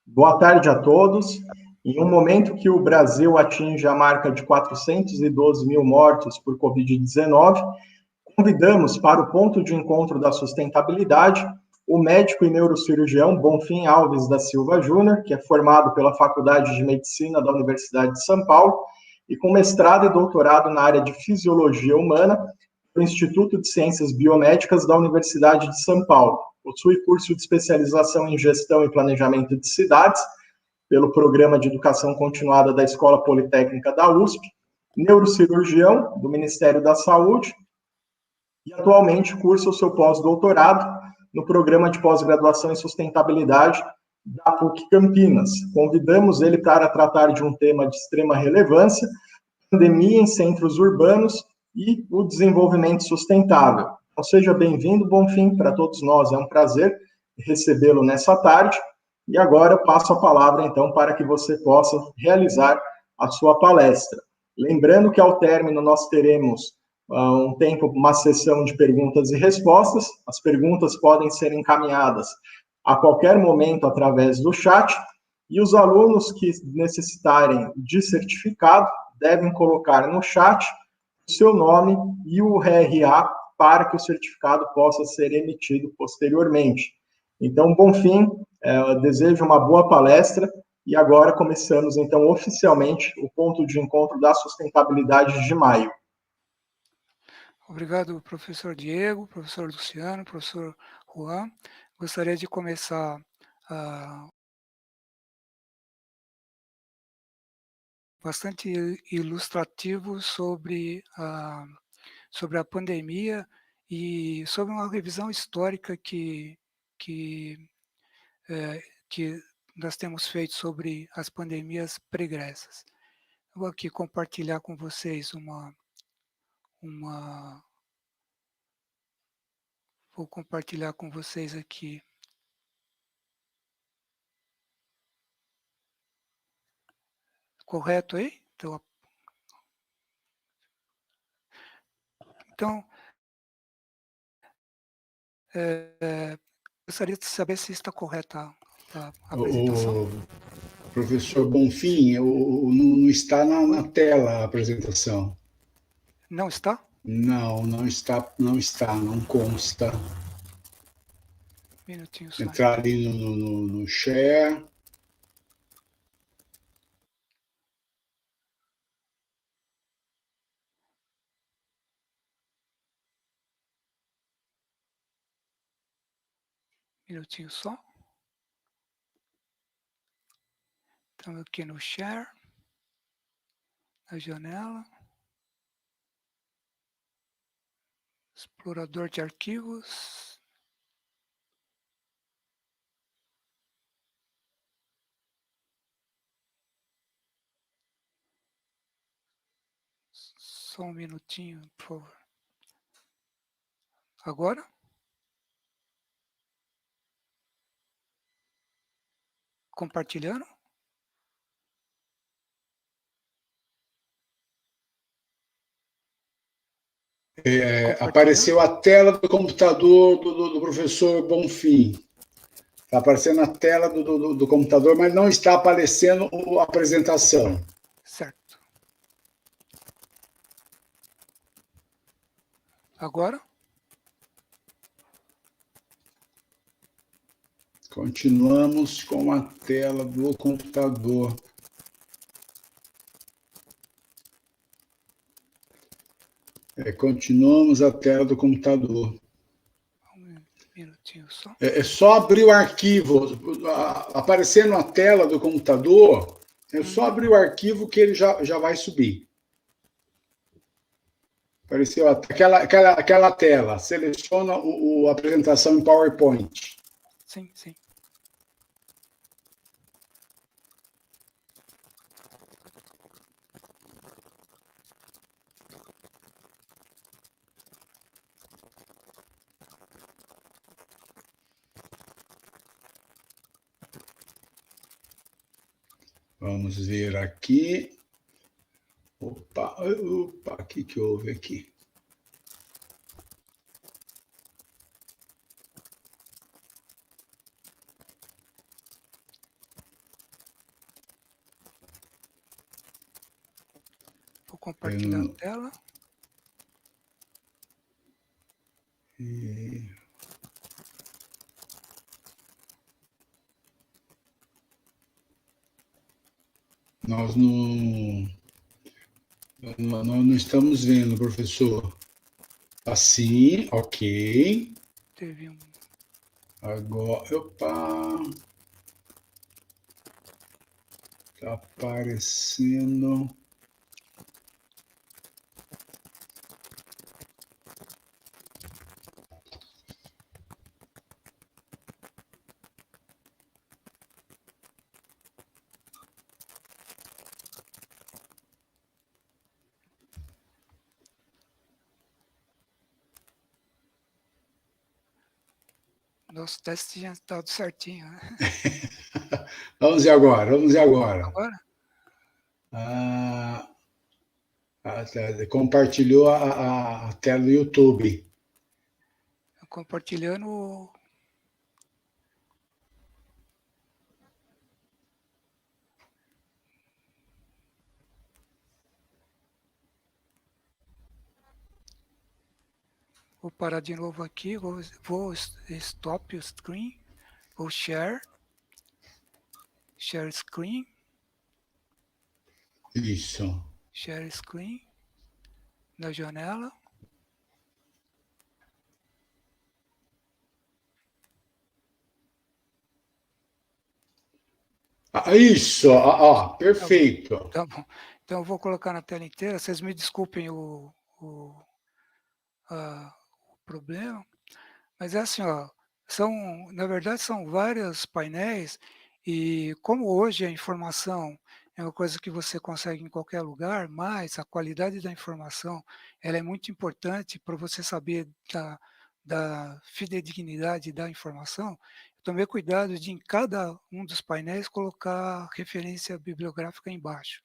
Boa tarde a todos. Em um momento que o Brasil atinge a marca de 412 mil mortos por Covid-19, convidamos para o ponto de encontro da sustentabilidade o médico e neurocirurgião Bonfim Alves da Silva Júnior, que é formado pela Faculdade de Medicina da Universidade de São Paulo e com mestrado e doutorado na área de Fisiologia Humana do Instituto de Ciências Biomédicas da Universidade de São Paulo. Possui curso de especialização em Gestão e Planejamento de Cidades pelo Programa de Educação Continuada da Escola Politécnica da USP, neurocirurgião do Ministério da Saúde e atualmente cursa o seu pós-doutorado no Programa de Pós-Graduação em Sustentabilidade da PUC Campinas. Convidamos ele para tratar de um tema de extrema relevância, pandemia em centros urbanos e o desenvolvimento sustentável. Então, seja bem-vindo, Bonfim, para todos nós. É um prazer recebê-lo nessa tarde. E agora eu passo a palavra, então, para que você possa realizar a sua palestra. Lembrando que, ao término, nós teremos um tempo, uma sessão de perguntas e respostas. As perguntas podem ser encaminhadas a qualquer momento através do chat. E os alunos que necessitarem de certificado devem colocar no chat o seu nome e o RA para que o certificado possa ser emitido posteriormente. Então, Bonfim, eu desejo uma boa palestra e agora começamos, então, oficialmente o ponto de encontro da sustentabilidade de maio. Obrigado, professor Diego, professor Luciano, professor Juan. Gostaria de começar bastante ilustrativo sobre a pandemia e sobre uma revisão histórica que nós temos feito sobre as pandemias pregressas. Eu vou aqui compartilhar com vocês vou compartilhar com vocês aqui correto aí? Então, gostaria de saber se está correta a apresentação. O professor Bonfim, não está na tela a apresentação. Não está? Não está, não consta. Minutinho só. Entrar ali no share. Minutinho só. Estamos aqui no share, na janela. Explorador de arquivos. Só um minutinho, por favor. Agora? Compartilhando? Apareceu a tela do computador do professor Bonfim. Está aparecendo a tela do computador, mas não está aparecendo a apresentação. Certo. Agora? Continuamos com a tela do computador. Continuamos a tela do computador. Um minutinho só. É só abrir o arquivo. Aparecendo a tela do computador, é só abrir o arquivo que ele já vai subir. Apareceu aquela tela. Seleciona a apresentação em PowerPoint. Sim, sim. Vamos ver aqui. Opa, o que houve aqui? compartilhar a tela. Nós não estamos vendo, professor. Assim, ok. Teve um... Agora, opa. Está aparecendo. Nosso teste tinha dado certinho, né? Vamos ver agora, vamos ver agora. Agora? Compartilhou a tela do YouTube. Compartilhando. Vou parar de novo aqui, vou stop o screen, vou share screen. Isso. Share screen na janela. Isso, perfeito. Tá bom. Então eu vou colocar na tela inteira. Vocês me desculpem o problema, mas é assim, ó, na verdade são vários painéis e como hoje a informação é uma coisa que você consegue em qualquer lugar, mas a qualidade da informação ela é muito importante para você saber da fidedignidade da informação. Eu tomei cuidado de em cada um dos painéis colocar referência bibliográfica embaixo.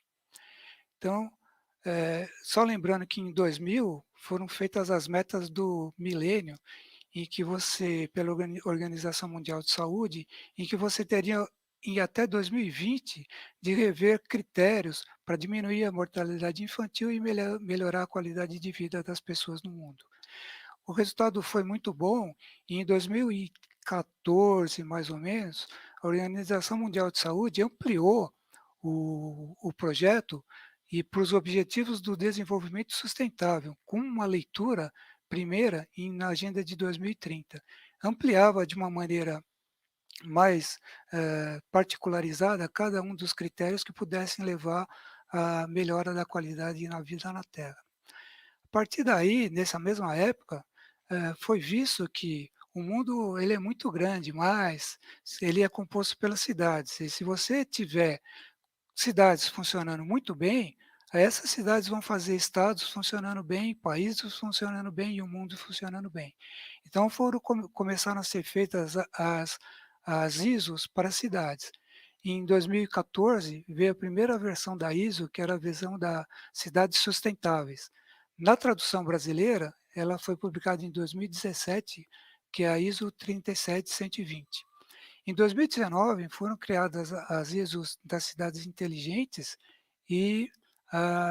Então, só lembrando que em 2000 foram feitas as metas do milênio, em que você, pela Organização Mundial de Saúde, em que você teria em até 2020 de rever critérios para diminuir a mortalidade infantil e melhorar a qualidade de vida das pessoas no mundo. O resultado foi muito bom e em 2014, mais ou menos, a Organização Mundial de Saúde ampliou o projeto e para os Objetivos do Desenvolvimento Sustentável, com uma leitura primeira na agenda de 2030. Ampliava de uma maneira mais particularizada cada um dos critérios que pudessem levar à melhora da qualidade na vida na Terra. A partir daí, nessa mesma época, foi visto que o mundo ele é muito grande, mas ele é composto pelas cidades. E se você tiver cidades funcionando muito bem, essas cidades vão fazer estados funcionando bem, países funcionando bem e o mundo funcionando bem. Então começaram a ser feitas as ISOs para cidades. Em 2014 veio a primeira versão da ISO, que era a versão das cidades sustentáveis. Na tradução brasileira, ela foi publicada em 2017, que é a ISO 37120. Em 2019, foram criadas as ISOs das cidades inteligentes e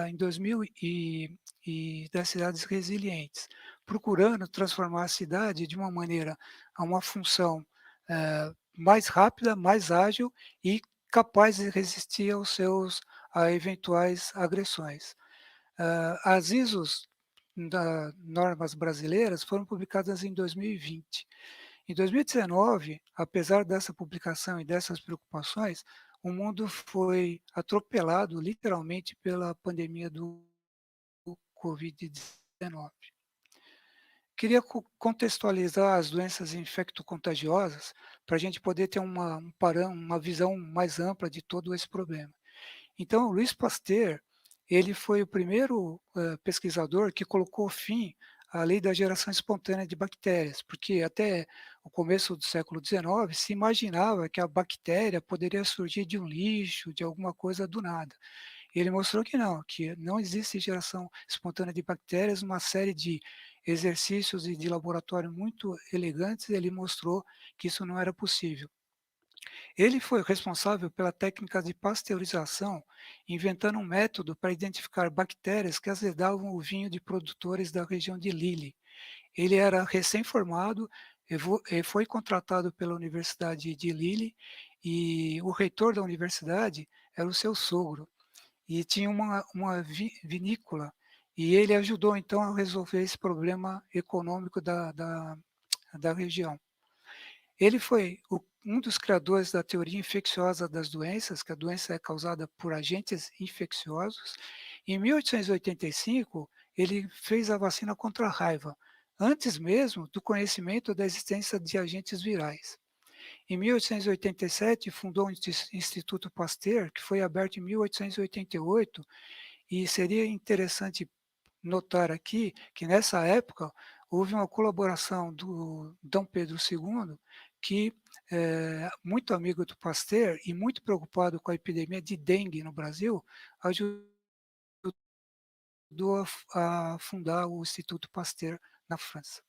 em 2000 e das cidades resilientes, procurando transformar a cidade de uma maneira a uma função mais rápida, mais ágil e capaz de resistir a eventuais agressões. As ISOs das normas brasileiras foram publicadas em 2020. Em 2019, apesar dessa publicação e dessas preocupações, o mundo foi atropelado literalmente pela pandemia do Covid-19. Queria contextualizar as doenças infecto-contagiosas para a gente poder ter uma visão mais ampla de todo esse problema. Então, Louis Pasteur, ele foi o primeiro pesquisador que colocou fim à lei da geração espontânea de bactérias, porque até o começo do século XIX se imaginava que a bactéria poderia surgir de um lixo, de alguma coisa do nada. Ele mostrou que não existe geração espontânea de bactérias, uma série de exercícios de laboratório muito elegantes, ele mostrou que isso não era possível. Ele foi responsável pela técnica de pasteurização, inventando um método para identificar bactérias que azedavam o vinho de produtores da região de Lille. Ele era recém-formado e foi contratado pela Universidade de Lille, e o reitor da universidade era o seu sogro, e tinha uma vinícola, e ele ajudou então a resolver esse problema econômico da região. Ele foi um dos criadores da teoria infecciosa das doenças, que a doença é causada por agentes infecciosos. Em 1885, ele fez a vacina contra a raiva, antes mesmo do conhecimento da existência de agentes virais. Em 1887, fundou o Instituto Pasteur, que foi aberto em 1888, e seria interessante notar aqui que nessa época houve uma colaboração do Dom Pedro II, que muito amigo do Pasteur e muito preocupado com a epidemia de dengue no Brasil, ajudou a fundar o Instituto Pasteur na França.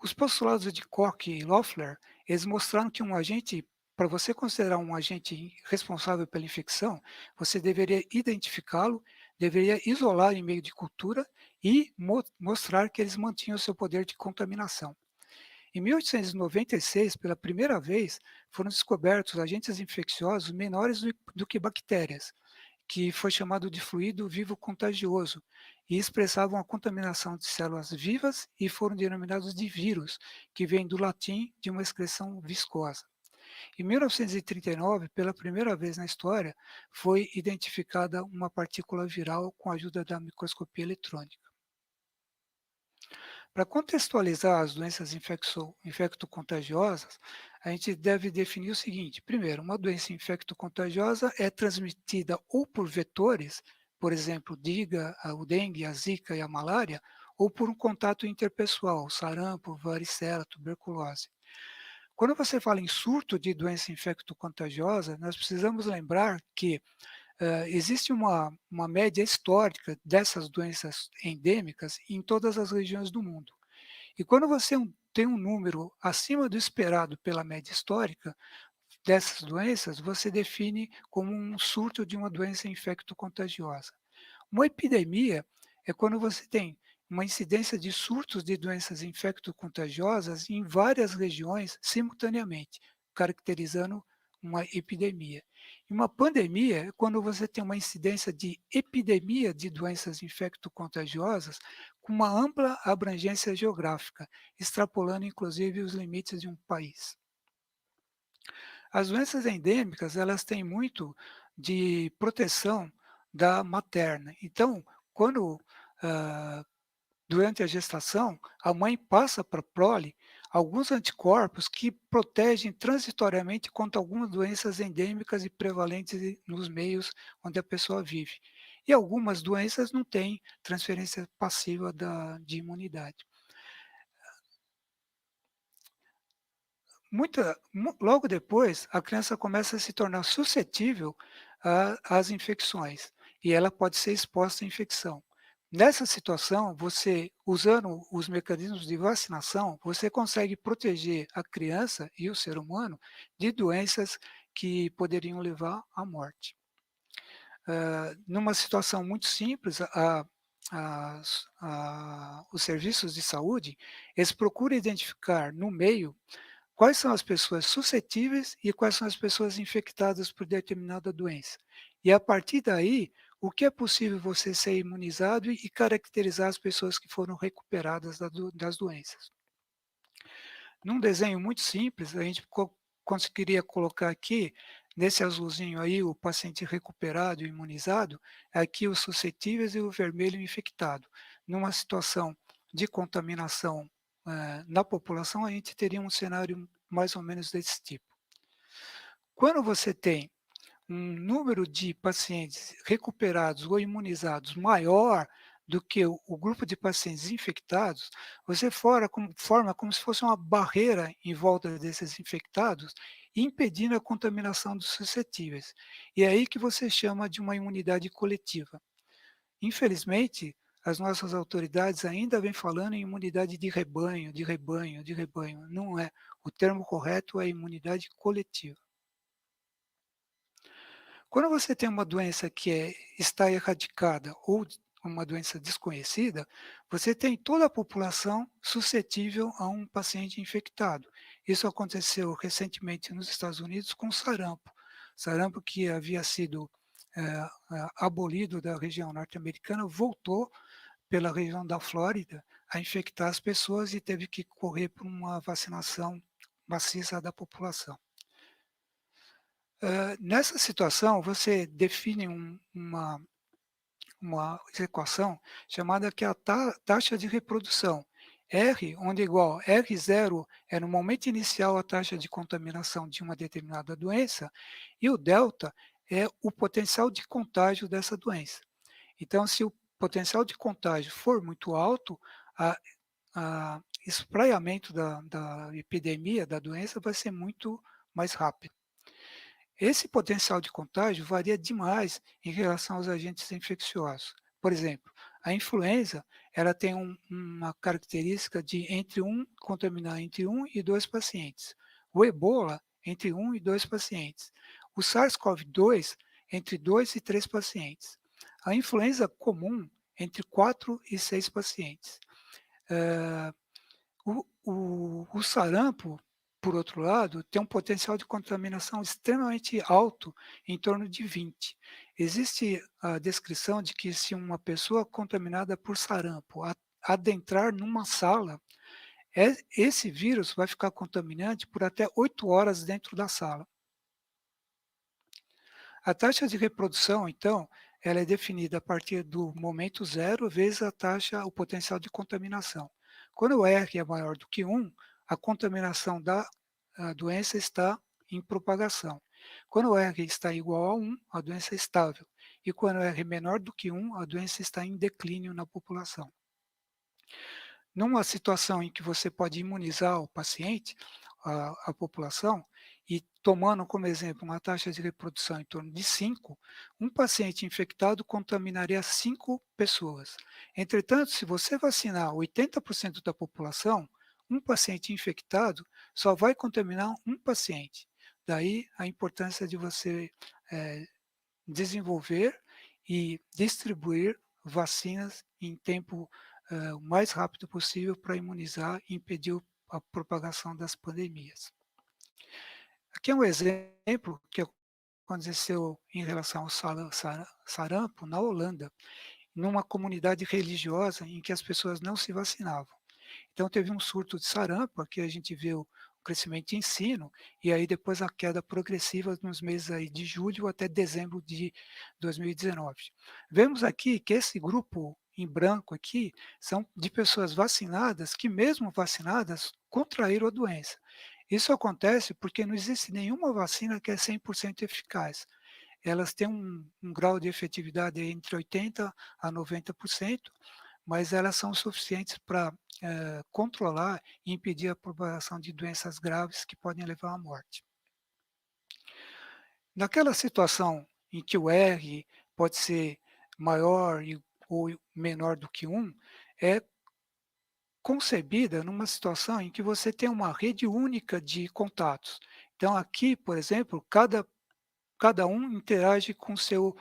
Os postulados de Koch e Loeffler, eles mostraram que um agente, para você considerar um agente responsável pela infecção, você deveria identificá-lo, deveria isolar em meio de cultura e mostrar que eles mantinham seu poder de contaminação. Em 1896, pela primeira vez, foram descobertos agentes infecciosos menores do que bactérias, que foi chamado de fluido vivo contagioso, e expressavam a contaminação de células vivas e foram denominados de vírus, que vem do latim de uma excreção viscosa. Em 1939, pela primeira vez na história, foi identificada uma partícula viral com a ajuda da microscopia eletrônica. Para contextualizar as doenças infecto-contagiosas, a gente deve definir o seguinte: primeiro, uma doença infecto-contagiosa é transmitida ou por vetores, por exemplo, o dengue, a zika e a malária, ou por um contato interpessoal, sarampo, varicela, tuberculose. Quando você fala em surto de doença infecto-contagiosa, nós precisamos lembrar que existe uma média histórica dessas doenças endêmicas em todas as regiões do mundo. E quando você tem um número acima do esperado pela média histórica dessas doenças, você define como um surto de uma doença infecto-contagiosa. Uma epidemia é quando você tem uma incidência de surtos de doenças infecto-contagiosas em várias regiões simultaneamente, caracterizando uma epidemia. E uma pandemia é quando você tem uma incidência de epidemia de doenças infecto-contagiosas com uma ampla abrangência geográfica, extrapolando inclusive os limites de um país. As doenças endêmicas, elas têm muito de proteção da materna. Então, quando durante a gestação, a mãe passa para a prole alguns anticorpos que protegem transitoriamente contra algumas doenças endêmicas e prevalentes nos meios onde a pessoa vive. E algumas doenças não têm transferência passiva de imunidade. Logo depois, a criança começa a se tornar suscetível às infecções e ela pode ser exposta à infecção. Nessa situação, você, usando os mecanismos de vacinação, você consegue proteger a criança e o ser humano de doenças que poderiam levar à morte. Numa situação muito simples, os serviços de saúde, eles procuram identificar no meio quais são as pessoas suscetíveis e quais são as pessoas infectadas por determinada doença. E a partir daí, o que é possível você ser imunizado e caracterizar as pessoas que foram recuperadas das doenças. Num desenho muito simples, a gente conseguiria colocar aqui, nesse azulzinho aí, o paciente recuperado e imunizado, aqui os suscetíveis e o vermelho infectado. Numa situação de contaminação na população, a gente teria um cenário mais ou menos desse tipo. Quando você tem um número de pacientes recuperados ou imunizados maior do que o grupo de pacientes infectados, você forma como se fosse uma barreira em volta desses infectados, impedindo a contaminação dos suscetíveis. E é aí que você chama de uma imunidade coletiva. Infelizmente, as nossas autoridades ainda vêm falando em imunidade de rebanho, de rebanho, de rebanho. Não é. O termo correto é imunidade coletiva. Quando você tem uma doença que está erradicada ou uma doença desconhecida, você tem toda a população suscetível a um paciente infectado. Isso aconteceu recentemente nos Estados Unidos com sarampo. Sarampo que havia sido abolido da região norte-americana, voltou pela região da Flórida a infectar as pessoas e teve que correr por uma vacinação maciça da população. Nessa situação, você define uma equação chamada que é a taxa de reprodução. R, onde é igual R0 é no momento inicial a taxa de contaminação de uma determinada doença, e o delta é o potencial de contágio dessa doença. Então, se o potencial de contágio for muito alto, a espraiamento da epidemia, da doença, vai ser muito mais rápido. Esse potencial de contágio varia demais em relação aos agentes infecciosos. Por exemplo, a influenza ela tem uma característica de contaminar entre 1 e 2 pacientes. O ebola, entre 1 e 2 pacientes. O SARS-CoV-2, entre 2 e 3 pacientes. A influenza comum, entre 4 e 6 pacientes. O sarampo, por outro lado, tem um potencial de contaminação extremamente alto, em torno de 20. Existe a descrição de que se uma pessoa contaminada por sarampo adentrar numa sala, esse vírus vai ficar contaminante por até 8 horas dentro da sala. A taxa de reprodução, então, ela é definida a partir do momento zero vezes o potencial de contaminação. Quando o R é maior do que 1, a contaminação da doença está em propagação. Quando o R está igual a 1, a doença é estável. E quando o R é menor do que 1, a doença está em declínio na população. Numa situação em que você pode imunizar o paciente, a população, e tomando como exemplo uma taxa de reprodução em torno de 5, um paciente infectado contaminaria 5 pessoas. Entretanto, se você vacinar 80% da população, um paciente infectado só vai contaminar um paciente. Daí a importância de você desenvolver e distribuir vacinas em tempo o mais rápido possível para imunizar e impedir a propagação das pandemias. Aqui é um exemplo que aconteceu em relação ao sarampo na Holanda, numa comunidade religiosa em que as pessoas não se vacinavam. Então teve um surto de sarampo, aqui a gente vê o crescimento de ensino, e aí depois a queda progressiva nos meses aí de julho até dezembro de 2019. Vemos aqui que esse grupo em branco aqui são de pessoas vacinadas que mesmo vacinadas contraíram a doença. Isso acontece porque não existe nenhuma vacina que é 100% eficaz. Elas têm um grau de efetividade entre 80% a 90%, mas elas são suficientes para controlar e impedir a propagação de doenças graves que podem levar à morte. Naquela situação em que o R pode ser maior ou menor do que 1, é concebida numa situação em que você tem uma rede única de contatos. Então aqui, por exemplo, cada um interage com o seu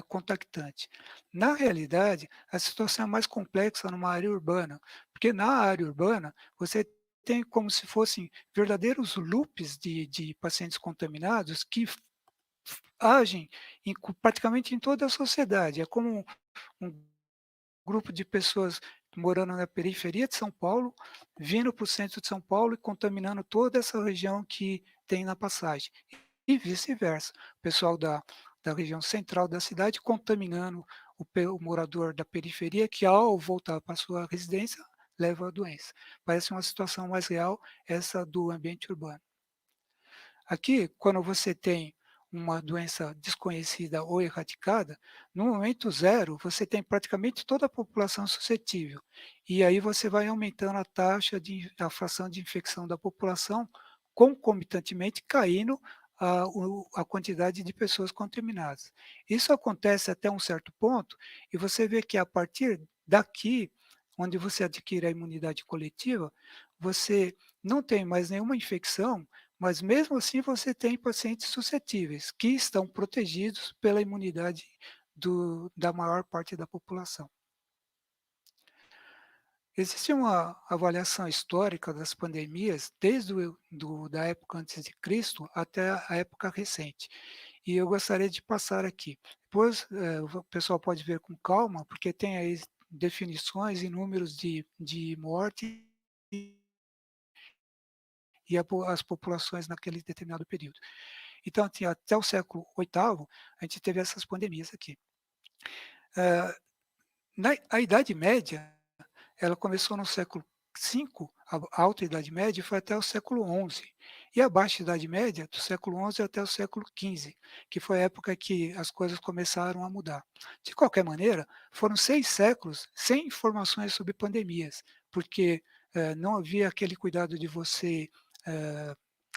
contactante. Na realidade, a situação é mais complexa numa área urbana, porque na área urbana você tem como se fossem verdadeiros loops de pacientes contaminados que agem praticamente em toda a sociedade. É como um grupo de pessoas morando na periferia de São Paulo, vindo para o centro de São Paulo e contaminando toda essa região que tem na passagem. E vice-versa. O pessoal da região central da cidade contaminando o morador da periferia, que ao voltar para a sua residência, leva a doença. Parece uma situação mais real essa do ambiente urbano. Aqui, quando você tem uma doença desconhecida ou erradicada, no momento zero, você tem praticamente toda a população suscetível. E aí você vai aumentando a fração de infecção da população, concomitantemente caindo a quantidade de pessoas contaminadas. Isso acontece até um certo ponto, e você vê que a partir daqui, onde você adquire a imunidade coletiva, você não tem mais nenhuma infecção, mas mesmo assim você tem pacientes suscetíveis, que estão protegidos pela imunidade da maior parte da população. Existe uma avaliação histórica das pandemias desde da época antes de Cristo até a época recente. E eu gostaria de passar aqui. Depois o pessoal pode ver com calma, porque tem aí definições e números de morte e as populações naquele determinado período. Então, até o século VIII, a gente teve essas pandemias aqui. A Idade Média, ela começou no século V, a Alta Idade Média, e foi até o século XI. E a Baixa Idade Média, do século XI até o século XV, que foi a época que as coisas começaram a mudar. De qualquer maneira, foram 6 séculos sem informações sobre pandemias, porque não havia aquele cuidado de você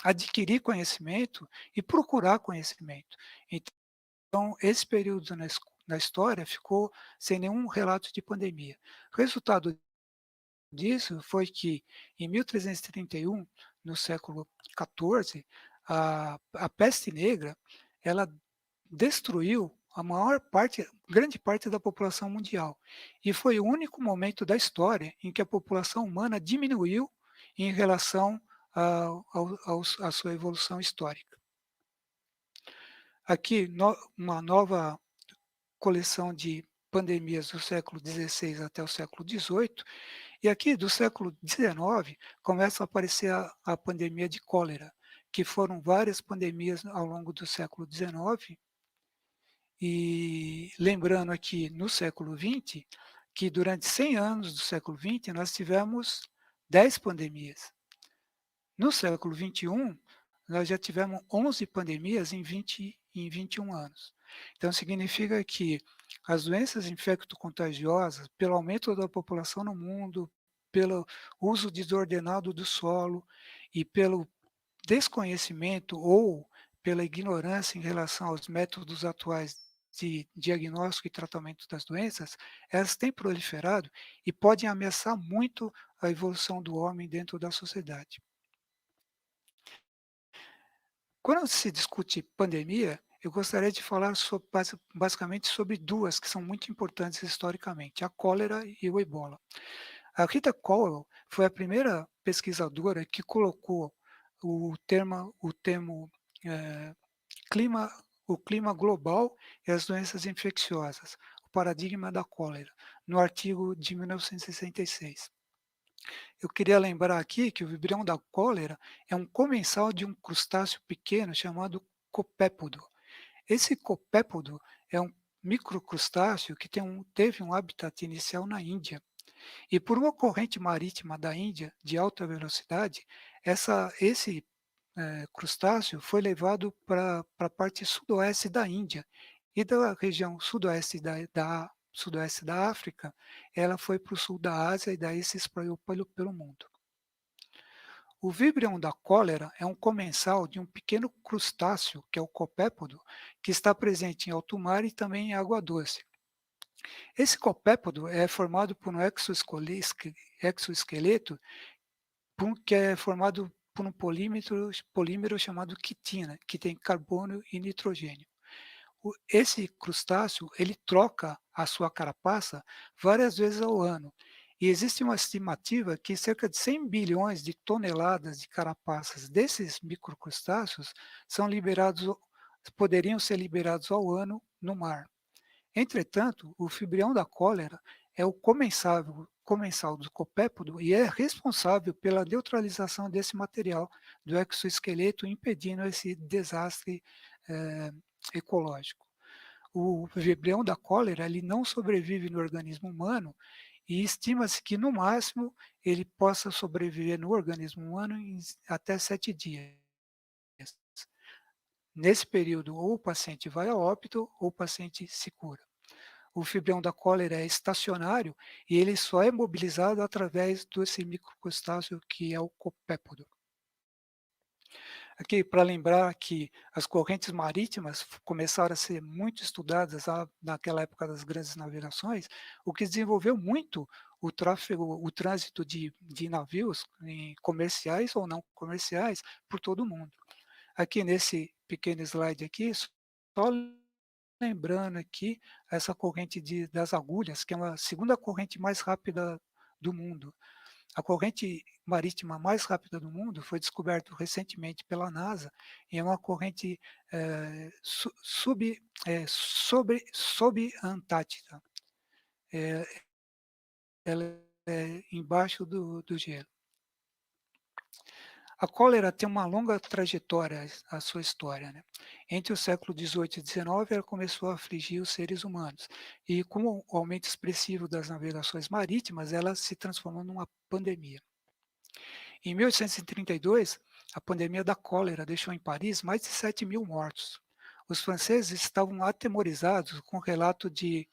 adquirir conhecimento e procurar conhecimento. Então, esse período na história ficou sem nenhum relato de pandemia. O resultado disso foi que, em 1331, no século XIV, a peste negra, ela destruiu grande parte da população mundial. E foi o único momento da história em que a população humana diminuiu em relação à sua evolução histórica. Aqui, uma nova coleção de pandemias do século XVI até o século XVIII, e aqui do século XIX começa a aparecer a pandemia de cólera, que foram várias pandemias ao longo do século XIX, e lembrando aqui no século XX, que durante 100 anos do século XX nós tivemos 10 pandemias. No século XXI, nós já tivemos 11 pandemias em 21 anos. Então, significa que as doenças infecto-contagiosas, pelo aumento da população no mundo, pelo uso desordenado do solo e pelo desconhecimento ou pela ignorância em relação aos métodos atuais de diagnóstico e tratamento das doenças, elas têm proliferado e podem ameaçar muito a evolução do homem dentro da sociedade. Quando se discute pandemia, eu gostaria de falar basicamente sobre duas que são muito importantes historicamente, a cólera e o ebola. A Rita Cowell foi a primeira pesquisadora que colocou o termo clima, o clima global e as doenças infecciosas, o paradigma da cólera, no artigo de 1966. Eu queria lembrar aqui que o vibrião da cólera é um comensal de um crustáceo pequeno chamado copépodo. Esse copépodo é um microcrustáceo que teve um habitat inicial na Índia. E por uma corrente marítima da Índia de alta velocidade, esse crustáceo foi levado para a parte sudoeste da Índia e da região sudoeste sudoeste da África, ela foi para o sul da Ásia e daí se espalhou pelo mundo. O víbrion da cólera é um comensal de um pequeno crustáceo, que é o copépodo, que está presente em alto mar e também em água doce. Esse copépodo é formado por um exoesqueleto que é formado por um polímero chamado quitina, que tem carbono e nitrogênio. Esse crustáceo, ele troca a sua carapaça várias vezes ao ano. E existe uma estimativa que cerca de 100 bilhões de toneladas de carapaças desses microcrustáceos poderiam ser liberados ao ano no mar. Entretanto, o fibrião da cólera é o comensal do copépodo e é responsável pela neutralização desse material do exoesqueleto, impedindo esse desastre ecológico. O vibrião da cólera ele não sobrevive no organismo humano e estima-se que, no máximo, ele possa sobreviver no organismo humano em até 7 dias. Nesse período, ou o paciente vai a óbito ou o paciente se cura. O fibrião da cólera é estacionário e ele só é mobilizado através desse microcrustáceo que é o copépodo. Aqui, para lembrar que as correntes marítimas começaram a ser muito estudadas naquela época das grandes navegações, o que desenvolveu muito o tráfego, o trânsito de navios comerciais ou não comerciais por todo o mundo. Aqui nesse pequeno slide aqui, só lembrando aqui essa corrente das agulhas, que é uma segunda corrente mais rápida do mundo. A corrente marítima mais rápida do mundo foi descoberta recentemente pela NASA e é uma corrente sob a Antártida. Ela é embaixo do gelo. A cólera tem uma longa trajetória, a sua história. Né? Entre o século XVIII e XIX, ela começou a afligir os seres humanos. E com o aumento expressivo das navegações marítimas, ela se transformou numa pandemia. Em 1832, a pandemia da cólera deixou em Paris mais de 7 mil mortos. Os franceses estavam atemorizados com o relato de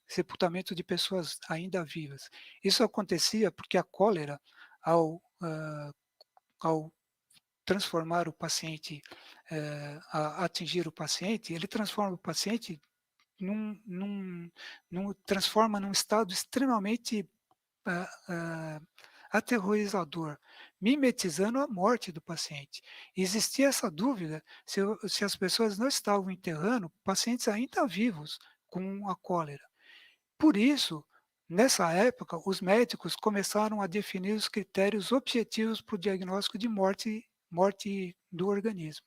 sepultamento de pessoas ainda vivas. Isso acontecia porque a cólera, ao transformar o paciente, atingir o paciente, ele transforma o paciente transforma num estado extremamente aterrorizador, mimetizando a morte do paciente. Existia essa dúvida se as pessoas não estavam enterrando pacientes ainda vivos com a cólera. Por isso, nessa época, os médicos começaram a definir os critérios objetivos para o diagnóstico de morte do organismo.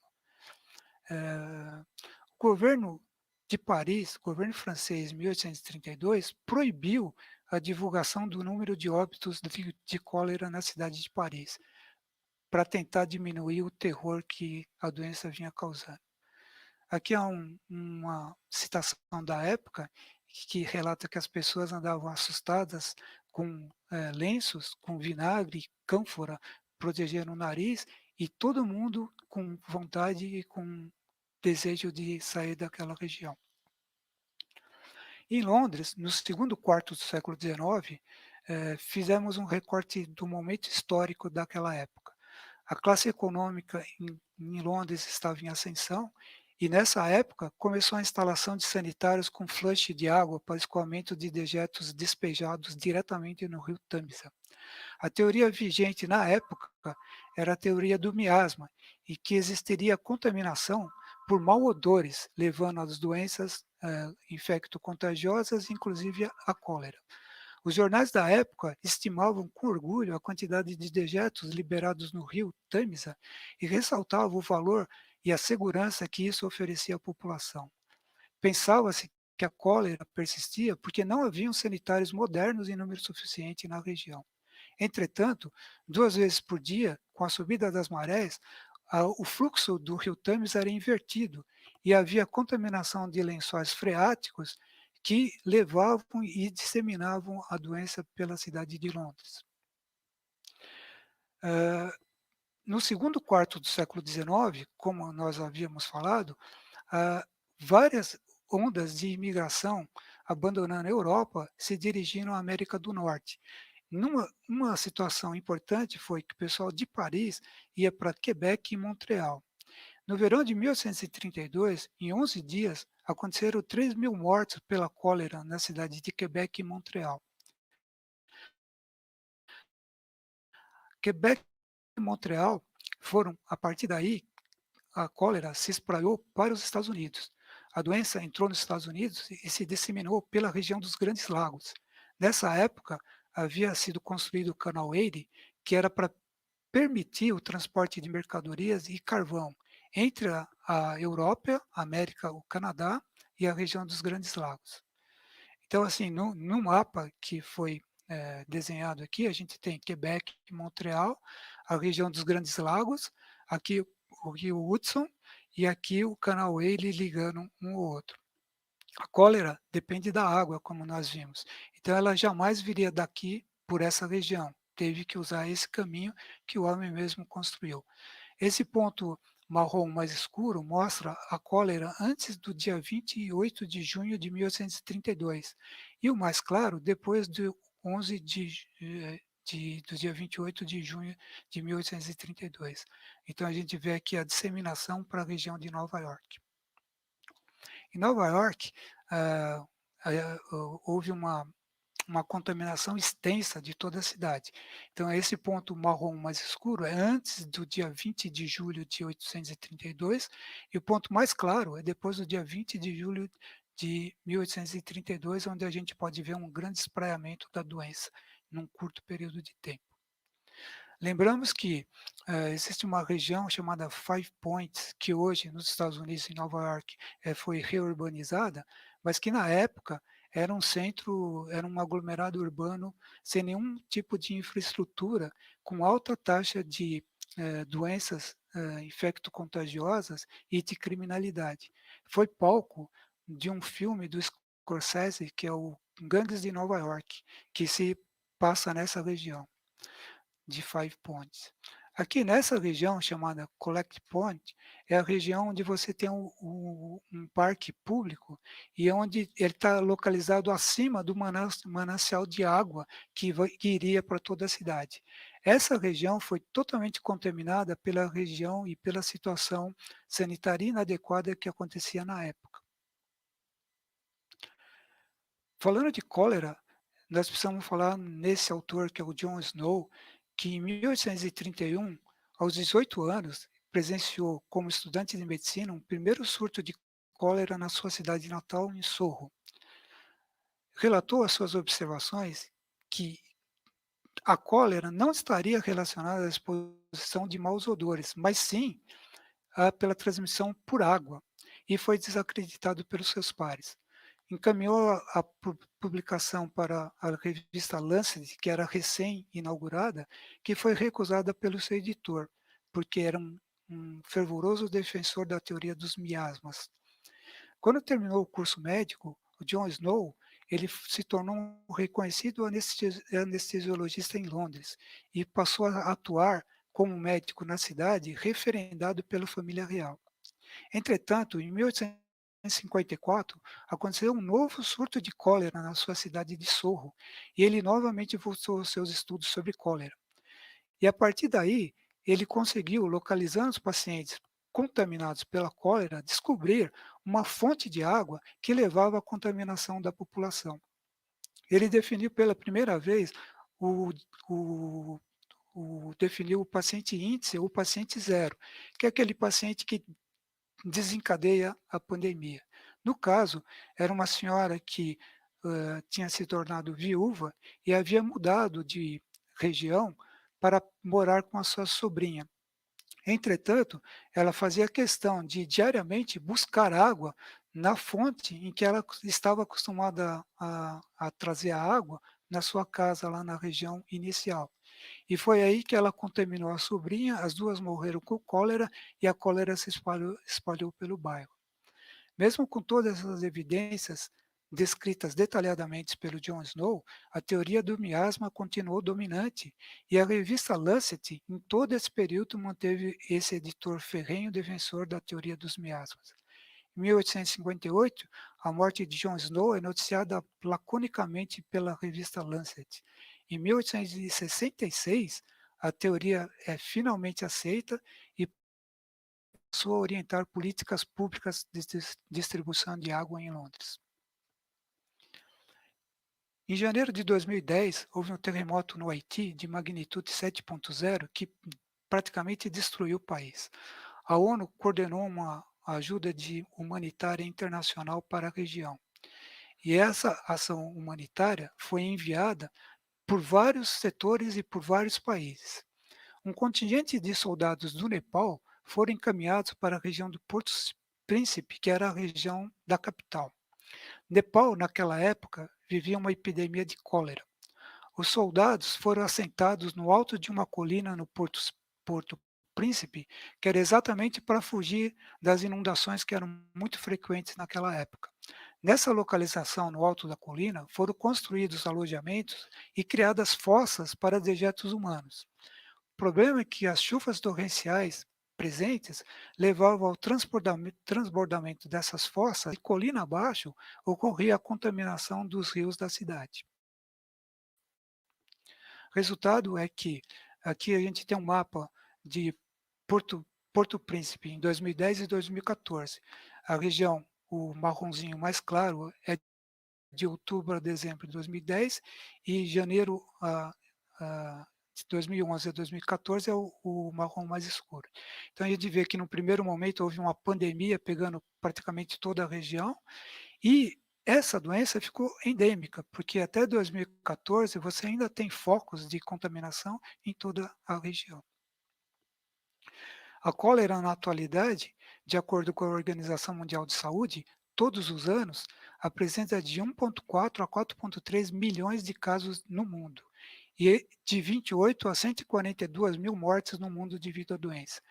O governo de Paris, o governo francês, em 1832, proibiu a divulgação do número de óbitos de cólera na cidade de Paris, para tentar diminuir o terror que a doença vinha causando. Aqui há uma citação da época que relata que as pessoas andavam assustadas com lenços, com vinagre, cânfora, protegendo o nariz, e todo mundo com vontade e com desejo de sair daquela região. Em Londres, no segundo quarto do século XIX, fizemos um recorte do momento histórico daquela época. A classe econômica em Londres estava em ascensão e, nessa época, começou a instalação de sanitários com flush de água para escoamento de dejetos despejados diretamente no rio Tâmisa. A teoria vigente na época era a teoria do miasma e que existiria contaminação por mau odores, levando às doenças infecto-contagiosas, inclusive a cólera. Os jornais da época estimavam com orgulho a quantidade de dejetos liberados no rio Tâmisa e ressaltavam o valor e a segurança que isso oferecia à população. Pensava-se que a cólera persistia porque não haviam sanitários modernos em número suficiente na região. Entretanto, 2 vezes por dia, com a subida das marés, o fluxo do rio Tâmisa era invertido e havia contaminação de lençóis freáticos que levavam e disseminavam a doença pela cidade de Londres. No segundo quarto do século XIX, como nós havíamos falado, várias ondas de imigração abandonando a Europa se dirigiram à América do Norte. Uma situação importante foi que o pessoal de Paris ia para Quebec e Montreal. No verão de 1832, em 11 dias, aconteceram 3 mil mortes pela cólera na cidade de Quebec e Montreal. Quebec e Montreal foram, a partir daí, a cólera se espalhou para os Estados Unidos. A doença entrou nos Estados Unidos e se disseminou pela região dos Grandes Lagos. Nessa época, havia sido construído o Canal Erie, que era para permitir o transporte de mercadorias e carvão entre a Europa, a América, o Canadá e a região dos Grandes Lagos. Então, assim, no mapa que foi desenhado aqui, a gente tem Quebec e Montreal, a região dos Grandes Lagos, aqui o rio Hudson e aqui o canal Erie ligando um ao outro. A cólera depende da água, como nós vimos. Então, ela jamais viria daqui por essa região. Teve que usar esse caminho que o homem mesmo construiu. Esse ponto marrom mais escuro mostra a cólera antes do dia 28 de junho de 1832 e o mais claro depois do 11 de do dia 28 de junho de 1832. Então, a gente vê aqui a disseminação para a região de Nova York. Em Nova York, houve uma contaminação extensa de toda a cidade. Então, esse ponto marrom mais escuro é antes do dia 20 de julho de 1832, e o ponto mais claro é depois do dia 20 de julho de 1832, onde a gente pode ver um grande espraiamento da doença num curto período de tempo. Lembramos que existe uma região chamada Five Points, que hoje nos Estados Unidos, em Nova York, foi reurbanizada, mas que na época era um aglomerado urbano sem nenhum tipo de infraestrutura, com alta taxa de doenças infecto-contagiosas e de criminalidade. Foi palco de um filme do Scorsese, que é o Gangues de Nova York, que se passa nessa região de Five Points. Aqui nessa região chamada Collect Point, é a região onde você tem um parque público e onde ele está localizado acima do manancial de água que iria para toda a cidade. Essa região foi totalmente contaminada pela região e pela situação sanitária inadequada que acontecia na época. Falando de cólera, nós precisamos falar nesse autor, que é o John Snow, que em 1831, aos 18 anos, presenciou como estudante de medicina um primeiro surto de cólera na sua cidade natal, em Sorro. Relatou as suas observações que a cólera não estaria relacionada à exposição de maus odores, mas sim pela transmissão por água, e foi desacreditado pelos seus pares. Encaminhou a publicação para a revista Lancet, que era recém-inaugurada, que foi recusada pelo seu editor, porque era um fervoroso defensor da teoria dos miasmas. Quando terminou o curso médico, o John Snow ele se tornou um reconhecido anestesiologista em Londres e passou a atuar como médico na cidade, referendado pela família real. Entretanto, em 1854, aconteceu um novo surto de cólera na sua cidade de Sorro, e ele novamente voltou aos seus estudos sobre cólera. E a partir daí, ele conseguiu, localizando os pacientes contaminados pela cólera, descobrir uma fonte de água que levava à contaminação da população. Ele definiu pela primeira vez definiu o paciente índice ou o paciente zero, que é aquele paciente que desencadeia a pandemia. No caso, era uma senhora que tinha se tornado viúva e havia mudado de região para morar com a sua sobrinha. Entretanto, ela fazia questão de diariamente buscar água na fonte em que ela estava acostumada a trazer a água na sua casa, lá na região inicial. E foi aí que ela contaminou a sobrinha, as duas morreram com cólera e a cólera se espalhou pelo bairro. Mesmo com todas essas evidências descritas detalhadamente pelo John Snow, a teoria do miasma continuou dominante e a revista Lancet, em todo esse período, manteve esse editor ferrenho defensor da teoria dos miasmas. Em 1858, a morte de John Snow é noticiada laconicamente pela revista Lancet. Em 1866, a teoria é finalmente aceita e passou a orientar políticas públicas de distribuição de água em Londres. Em janeiro de 2010, houve um terremoto no Haiti de magnitude 7.0 que praticamente destruiu o país. A ONU coordenou uma ajuda humanitária internacional para a região. E essa ação humanitária foi enviada por vários setores e por vários países. Um contingente de soldados do Nepal foram encaminhados para a região do Porto Príncipe, que era a região da capital. Nepal, naquela época, vivia uma epidemia de cólera. Os soldados foram assentados no alto de uma colina no Porto Príncipe, que era exatamente para fugir das inundações que eram muito frequentes naquela época. Nessa localização, no alto da colina, foram construídos alojamentos e criadas fossas para dejetos humanos. O problema é que as chuvas torrenciais presentes levavam ao transbordamento dessas fossas e, colina abaixo, ocorria a contaminação dos rios da cidade. Resultado é que aqui a gente tem um mapa de Porto Príncipe em 2010 e 2014. A região, o marronzinho mais claro, é de outubro a dezembro de 2010 e janeiro de 2011 a 2014 é o marrom mais escuro. Então a gente vê que no primeiro momento houve uma pandemia pegando praticamente toda a região e essa doença ficou endêmica, porque até 2014 você ainda tem focos de contaminação em toda a região. A cólera, na atualidade, de acordo com a Organização Mundial de Saúde, todos os anos apresenta de 1,4 a 4,3 milhões de casos no mundo e de 28 a 142 mil mortes no mundo devido à doença.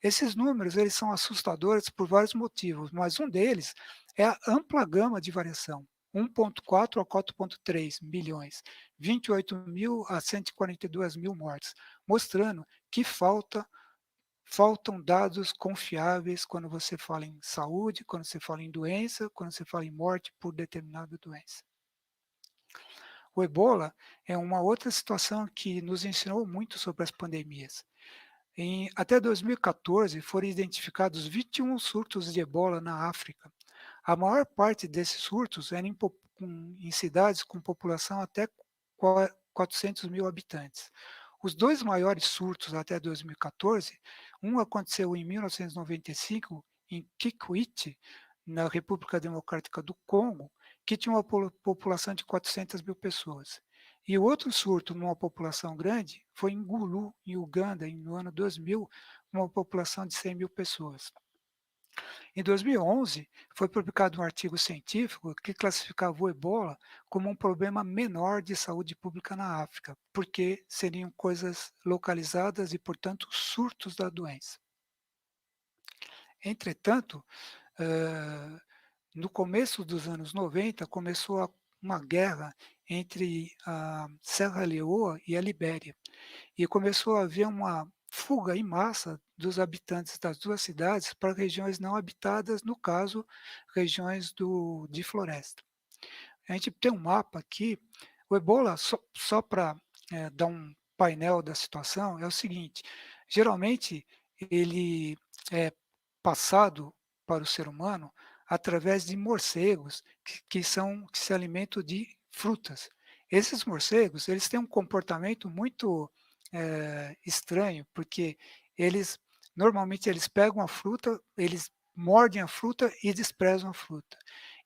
Esses números eles são assustadores por vários motivos, mas um deles é a ampla gama de variação. 1,4 a 4,3 milhões, 28 mil a 142 mil mortes, mostrando que faltam dados confiáveis quando você fala em saúde, quando você fala em doença, quando você fala em morte por determinada doença. O ebola é uma outra situação que nos ensinou muito sobre as pandemias. Até 2014, foram identificados 21 surtos de ebola na África. A maior parte desses surtos eram em cidades com população até 400 mil habitantes. Os dois maiores surtos até 2014, um aconteceu em 1995, em Kikwit, na República Democrática do Congo, que tinha uma população de 400 mil pessoas. E o outro surto, numa população grande, foi em Gulu, em Uganda, no ano 2000, uma população de 100 mil pessoas. Em 2011, foi publicado um artigo científico que classificava o ebola como um problema menor de saúde pública na África, porque seriam coisas localizadas e, portanto, surtos da doença. Entretanto, no começo dos anos 90, começou uma guerra entre a Serra Leoa e a Libéria, e começou a haver uma fuga em massa dos habitantes das duas cidades para regiões não habitadas, no caso, regiões de floresta. A gente tem um mapa aqui, o ebola, só para dar um painel da situação, é o seguinte, geralmente ele é passado para o ser humano através de morcegos que se alimentam de frutas. Esses morcegos, eles têm um comportamento muito estranho, porque normalmente eles pegam a fruta, eles mordem a fruta e desprezam a fruta.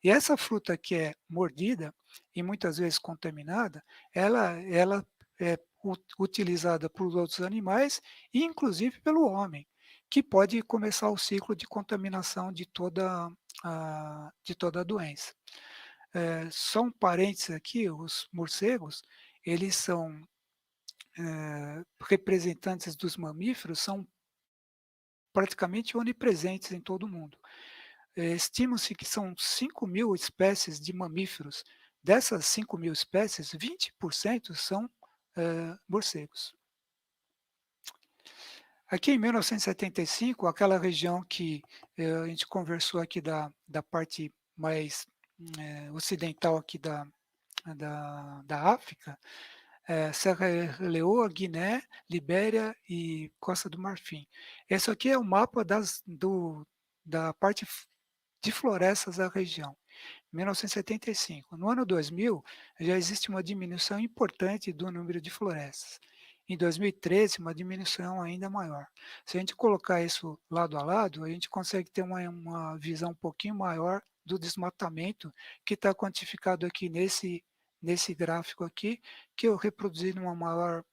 E essa fruta que é mordida e muitas vezes contaminada, ela é utilizada por outros animais e inclusive pelo homem, que pode começar o ciclo de contaminação de toda a doença. Só um parênteses aqui, os morcegos, eles são representantes dos mamíferos, são praticamente onipresentes em todo o mundo. Estima-se que são 5 mil espécies de mamíferos. Dessas 5 mil espécies, 20% são morcegos. Aqui em 1975, aquela região que a gente conversou aqui da parte mais ocidental aqui da África, Serra Leoa, Guiné, Libéria e Costa do Marfim. Esse aqui é o mapa da parte de florestas da região. 1975. No ano 2000, já existe uma diminuição importante do número de florestas. Em 2013, uma diminuição ainda maior. Se a gente colocar isso lado a lado, a gente consegue ter uma visão um pouquinho maior do desmatamento que está quantificado aqui nesse gráfico aqui, que eu reproduzi no maior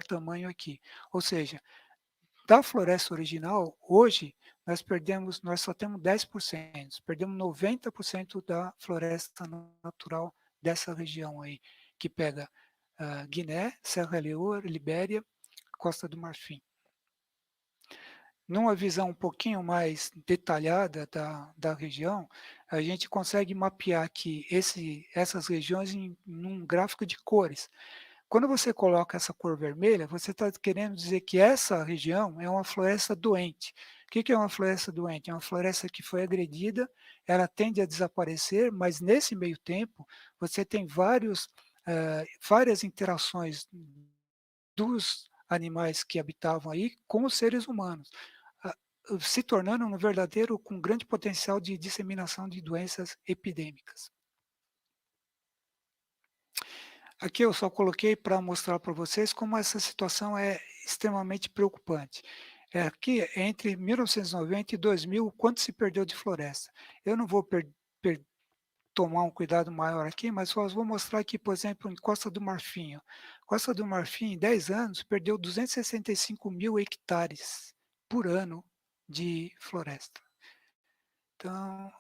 tamanho aqui. Ou seja, da floresta original, hoje, nós só temos 10%, perdemos 90% da floresta natural dessa região aí, que pega Guiné, Serra Leoa, Libéria, Costa do Marfim. Numa visão um pouquinho mais detalhada da região, a gente consegue mapear aqui essas regiões em um gráfico de cores. Quando você coloca essa cor vermelha, você está querendo dizer que essa região é uma floresta doente. O que é uma floresta doente? É uma floresta que foi agredida, ela tende a desaparecer, mas nesse meio tempo você tem vários várias interações dos animais que habitavam aí com os seres humanos, se tornando um verdadeiro com grande potencial de disseminação de doenças epidêmicas. Aqui eu só coloquei para mostrar para vocês como essa situação é extremamente preocupante. Aqui, entre 1990 e 2000, quanto se perdeu de floresta? Eu não vou tomar um cuidado maior aqui, mas só vou mostrar aqui, por exemplo, em Costa do Marfim. Costa do Marfim, em 10 anos, perdeu 265 mil hectares por ano de floresta. Então,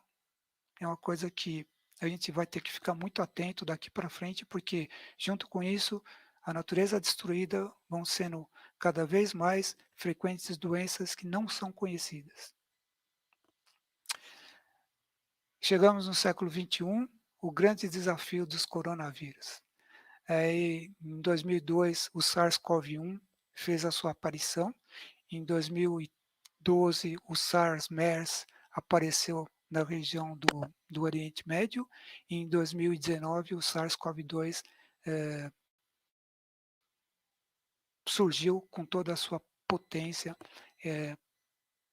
é uma coisa que a gente vai ter que ficar muito atento daqui para frente, porque junto com isso, a natureza destruída vão sendo cada vez mais frequentes doenças que não são conhecidas. Chegamos no século XXI, o grande desafio dos coronavírus. Em 2002, o SARS-CoV-1 fez a sua aparição. Em 2012, o SARS-MERS apareceu na região do Oriente Médio. E em 2019, o SARS-CoV-2 surgiu com toda a sua potência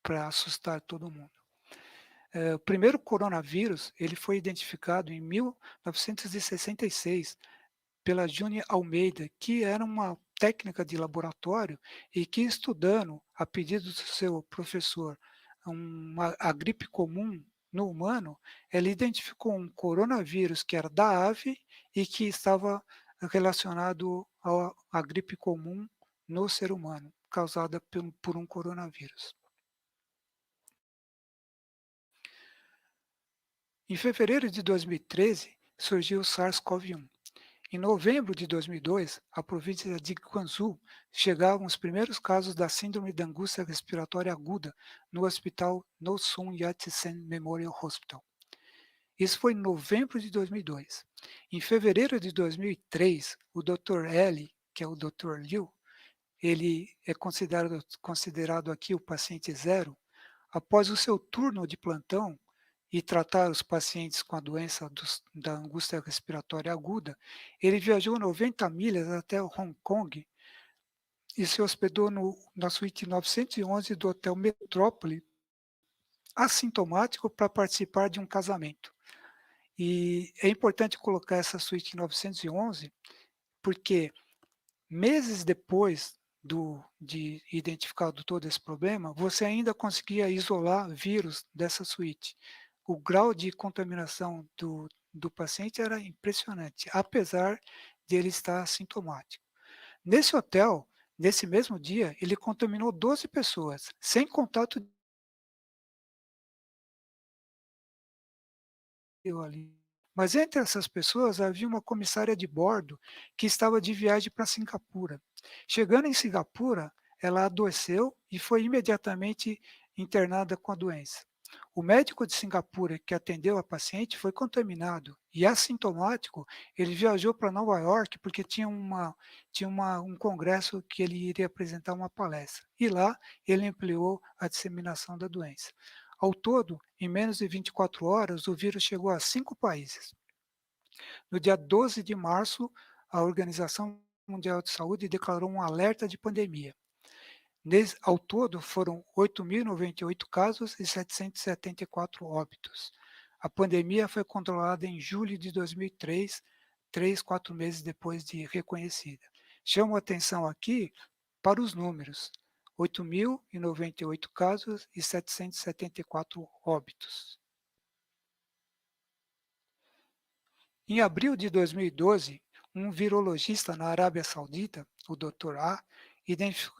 para assustar todo mundo. O primeiro coronavírus ele foi identificado em 1966 pela June Almeida, que era uma técnica de laboratório e que, estudando, a pedido do seu professor, a gripe comum no humano, ela identificou um coronavírus que era da ave e que estava relacionado à gripe comum no ser humano, causada por um coronavírus. Em fevereiro de 2013, surgiu o SARS-CoV-1. Em novembro de 2002, a província de Guangzhou chegavam os primeiros casos da síndrome da angústia respiratória aguda no hospital No-Sun Yat-sen Memorial Hospital. Isso foi em novembro de 2002. Em fevereiro de 2003, o Dr. L, que é o Dr. Liu, ele é considerado aqui o paciente zero. Após o seu turno de plantão e tratar os pacientes com a doença da angústia respiratória aguda, ele viajou 90 milhas até Hong Kong e se hospedou na suíte 911 do Hotel Metrópole, assintomático, para participar de um casamento. E é importante colocar essa suíte 911, porque meses depois de identificado todo esse problema, você ainda conseguia isolar vírus dessa suíte. O grau de contaminação do paciente era impressionante, apesar de ele estar assintomático. Nesse hotel, nesse mesmo dia, ele contaminou 12 pessoas, sem contato ali. Mas entre essas pessoas havia uma comissária de bordo que estava de viagem para Singapura. Chegando em Singapura, ela adoeceu e foi imediatamente internada com a doença. O médico de Singapura que atendeu a paciente foi contaminado e assintomático, ele viajou para Nova York porque tinha um congresso que ele iria apresentar uma palestra. E lá ele ampliou a disseminação da doença. Ao todo, em menos de 24 horas, o vírus chegou a 5 países. No dia 12 de março, a Organização Mundial de Saúde declarou um alerta de pandemia. Ao todo, foram 8.098 casos e 774 óbitos. A pandemia foi controlada em julho de 2003, 4 meses depois de reconhecida. Chamo a atenção aqui para os números. 8.098 casos e 774 óbitos. Em abril de 2012, um virologista na Arábia Saudita, o Dr. A,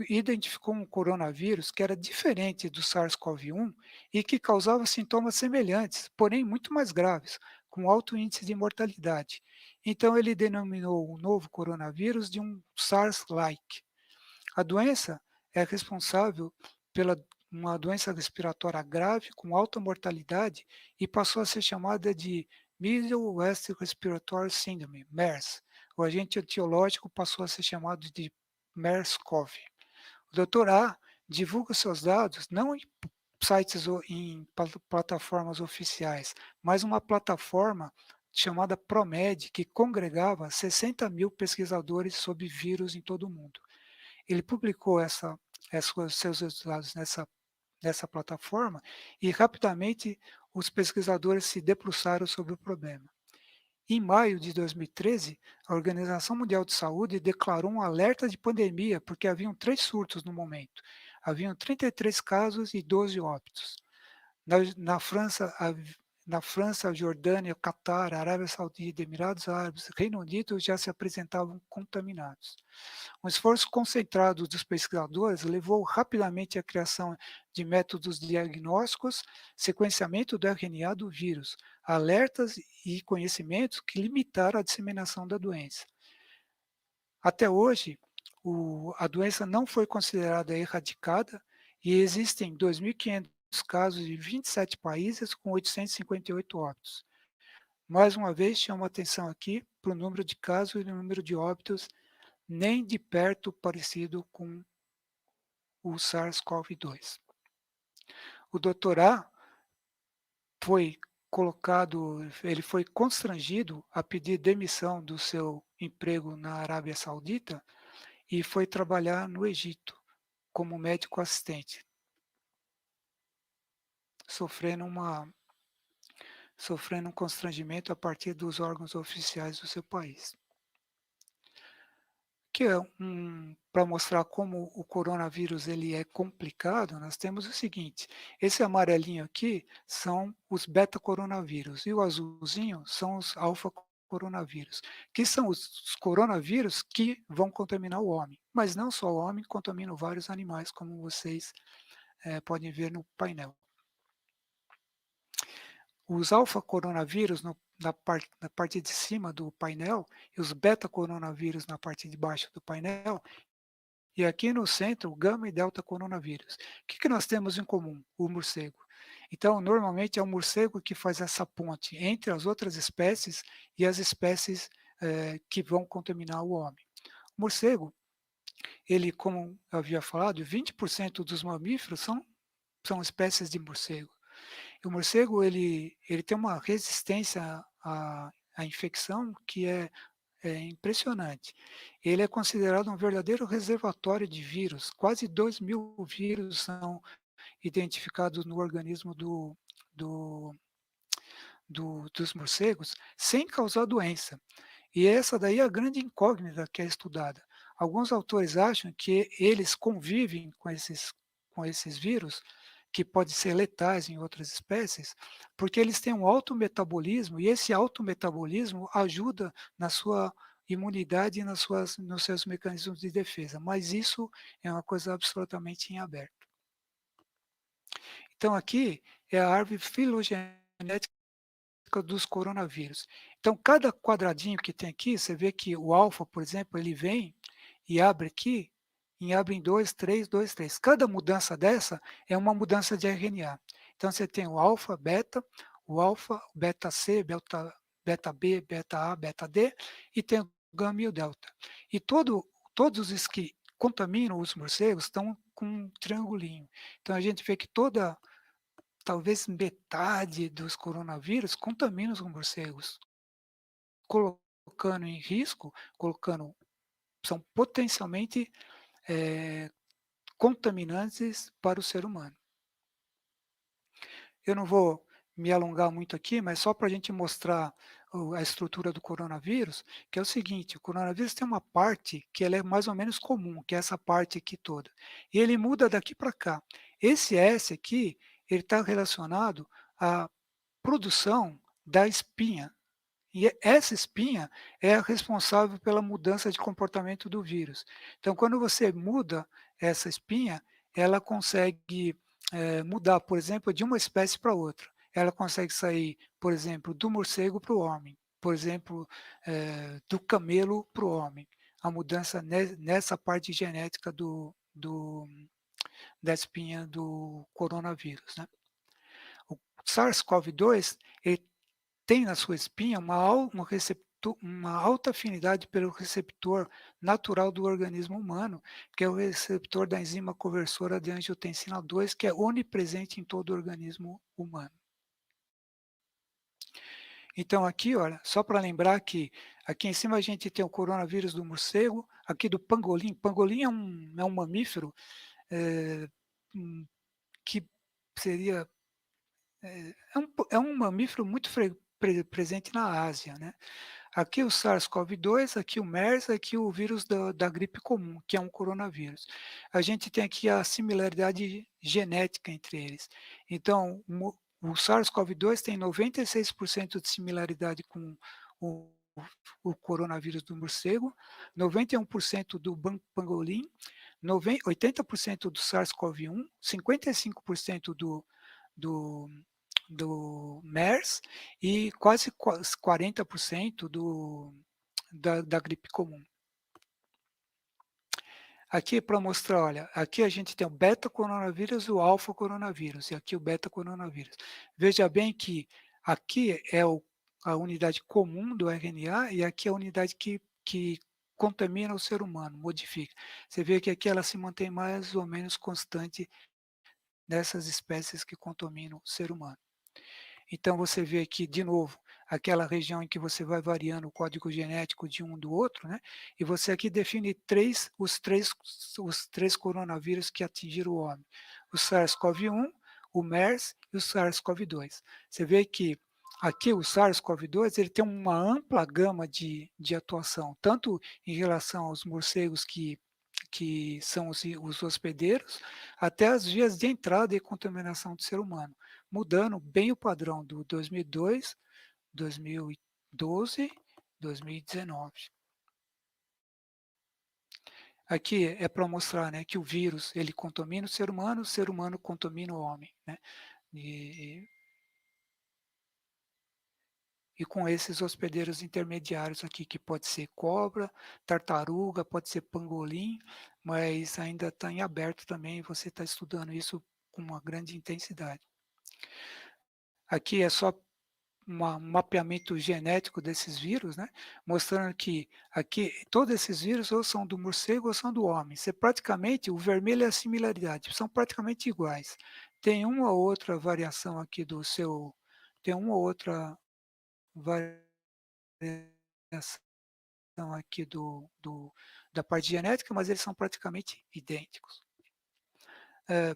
identificou um coronavírus que era diferente do SARS-CoV-1 e que causava sintomas semelhantes, porém muito mais graves, com alto índice de mortalidade. Então ele denominou o novo coronavírus de um SARS-like. A doença é responsável pela uma doença respiratória grave com alta mortalidade e passou a ser chamada de Middle West Respiratory Syndrome, MERS. O agente etiológico passou a ser chamado de MERS-CoV. O Dr. A divulga seus dados não em sites ou em plataformas oficiais, mas uma plataforma chamada PROMED, que congregava 60 mil pesquisadores sobre vírus em todo o mundo. Ele publicou seus resultados nessa plataforma e rapidamente os pesquisadores se debruçaram sobre o problema. Em maio de 2013, a Organização Mundial de Saúde declarou um alerta de pandemia porque haviam 3 surtos no momento. Haviam 33 casos e 12 óbitos. Na França, Jordânia, Catar, Arábia Saudita, Emirados Árabes, Reino Unido já se apresentavam contaminados. Um esforço concentrado dos pesquisadores levou rapidamente à criação de métodos diagnósticos, sequenciamento do RNA do vírus, alertas e conhecimentos que limitaram a disseminação da doença. Até hoje, a doença não foi considerada erradicada e existem 2.500 casos em 27 países com 858 óbitos. Mais uma vez, chamo a atenção aqui para o número de casos e o número de óbitos nem de perto parecido com o SARS-CoV-2. O Dr. A ele foi constrangido a pedir demissão do seu emprego na Arábia Saudita e foi trabalhar no Egito como médico assistente, sofrendo um constrangimento a partir dos órgãos oficiais do seu país. Que é para mostrar como o coronavírus ele é complicado, nós temos o seguinte, esse amarelinho aqui são os beta-coronavírus e o azulzinho são os alfa-coronavírus, que são os coronavírus que vão contaminar o homem, mas não só o homem, contaminam vários animais, como vocês podem ver no painel. Os alfa-coronavírus na parte de cima do painel e os beta-coronavírus na parte de baixo do painel, e aqui no centro, o gama e delta coronavírus. O que nós temos em comum? O morcego. Então, normalmente é o morcego que faz essa ponte entre as outras espécies e as espécies que vão contaminar o homem. O morcego, ele, como eu havia falado, 20% dos mamíferos são espécies de morcego. O morcego ele tem uma resistência à infecção que é impressionante. Ele é considerado um verdadeiro reservatório de vírus. Quase 2.000 vírus são identificados no organismo dos morcegos sem causar doença. E essa daí é a grande incógnita que é estudada. Alguns autores acham que eles convivem com esses vírus, que podem ser letais em outras espécies, porque eles têm um alto metabolismo, e esse alto metabolismo ajuda na sua imunidade e nos seus mecanismos de defesa, mas isso é uma coisa absolutamente em aberto. Então aqui é a árvore filogenética dos coronavírus. Então cada quadradinho que tem aqui, você vê que o alfa, por exemplo, ele vem e abre aqui, e abre em 2, 3, 2, 3. Cada mudança dessa é uma mudança de RNA. Então você tem o alfa, o beta C, beta B, beta A, beta D, e tem o gama e o delta. E todos os que contaminam os morcegos estão com um triangulinho. Então a gente vê que talvez metade dos coronavírus contaminam os morcegos, colocando em risco, são potencialmente contaminantes para o ser humano. Eu não vou me alongar muito aqui, mas só para a gente mostrar a estrutura do coronavírus, que é o seguinte, o coronavírus tem uma parte que ela é mais ou menos comum, que é essa parte aqui toda. E ele muda daqui para cá. Esse S aqui, ele está relacionado à produção da espinha. E essa espinha é a responsável pela mudança de comportamento do vírus. Então, quando você muda essa espinha, ela consegue mudar, por exemplo, de uma espécie para outra. Ela consegue sair, por exemplo, do morcego para o homem, por exemplo, do camelo para o homem. A mudança nessa parte genética da espinha do coronavírus. Né? O SARS-CoV-2, ele tem na sua espinha uma alta afinidade pelo receptor natural do organismo humano, que é o receptor da enzima conversora de angiotensina 2, que é onipresente em todo o organismo humano. Então aqui, olha, só para lembrar que aqui em cima a gente tem o coronavírus do morcego, aqui do pangolim. Pangolim é um mamífero que seria é um mamífero muito presente na Ásia, né? Aqui o SARS-CoV-2, aqui o MERS, aqui o vírus da gripe comum, que é um coronavírus. A gente tem aqui a similaridade genética entre eles. Então, o SARS-CoV-2 tem 96% de similaridade com o, o coronavírus do morcego, 91% do pangolim, 80% do SARS-CoV-1, 55% do MERS e quase 40% da gripe comum. Aqui para mostrar, olha, aqui a gente tem o beta-coronavírus e o alfa-coronavírus, e aqui o beta-coronavírus. Veja bem que aqui é a unidade comum do RNA e aqui é a unidade que contamina o ser humano, modifica. Você vê que aqui ela se mantém mais ou menos constante nessas espécies que contaminam o ser humano. Então você vê aqui, de novo, aquela região em que você vai variando o código genético de um do outro, né? E você aqui define os três coronavírus que atingiram o homem. O SARS-CoV-1, o MERS e o SARS-CoV-2. Você vê que aqui o SARS-CoV-2 ele tem uma ampla gama de atuação, tanto em relação aos morcegos que são os hospedeiros, até as vias de entrada e contaminação do ser humano, mudando bem o padrão do 2002, 2012, 2019. Aqui é para mostrar, né, que o vírus ele contamina o ser humano contamina o homem, né? E com esses hospedeiros intermediários aqui, que pode ser cobra, tartaruga, pode ser pangolim, mas ainda está em aberto também, você está estudando isso com uma grande intensidade. Aqui é só um mapeamento genético desses vírus, né? Mostrando que aqui todos esses vírus ou são do morcego ou são do homem. Você praticamente, o vermelho é a similaridade, são praticamente iguais. Tem uma ou outra variação aqui tem uma ou outra variação aqui da parte genética, mas eles são praticamente idênticos.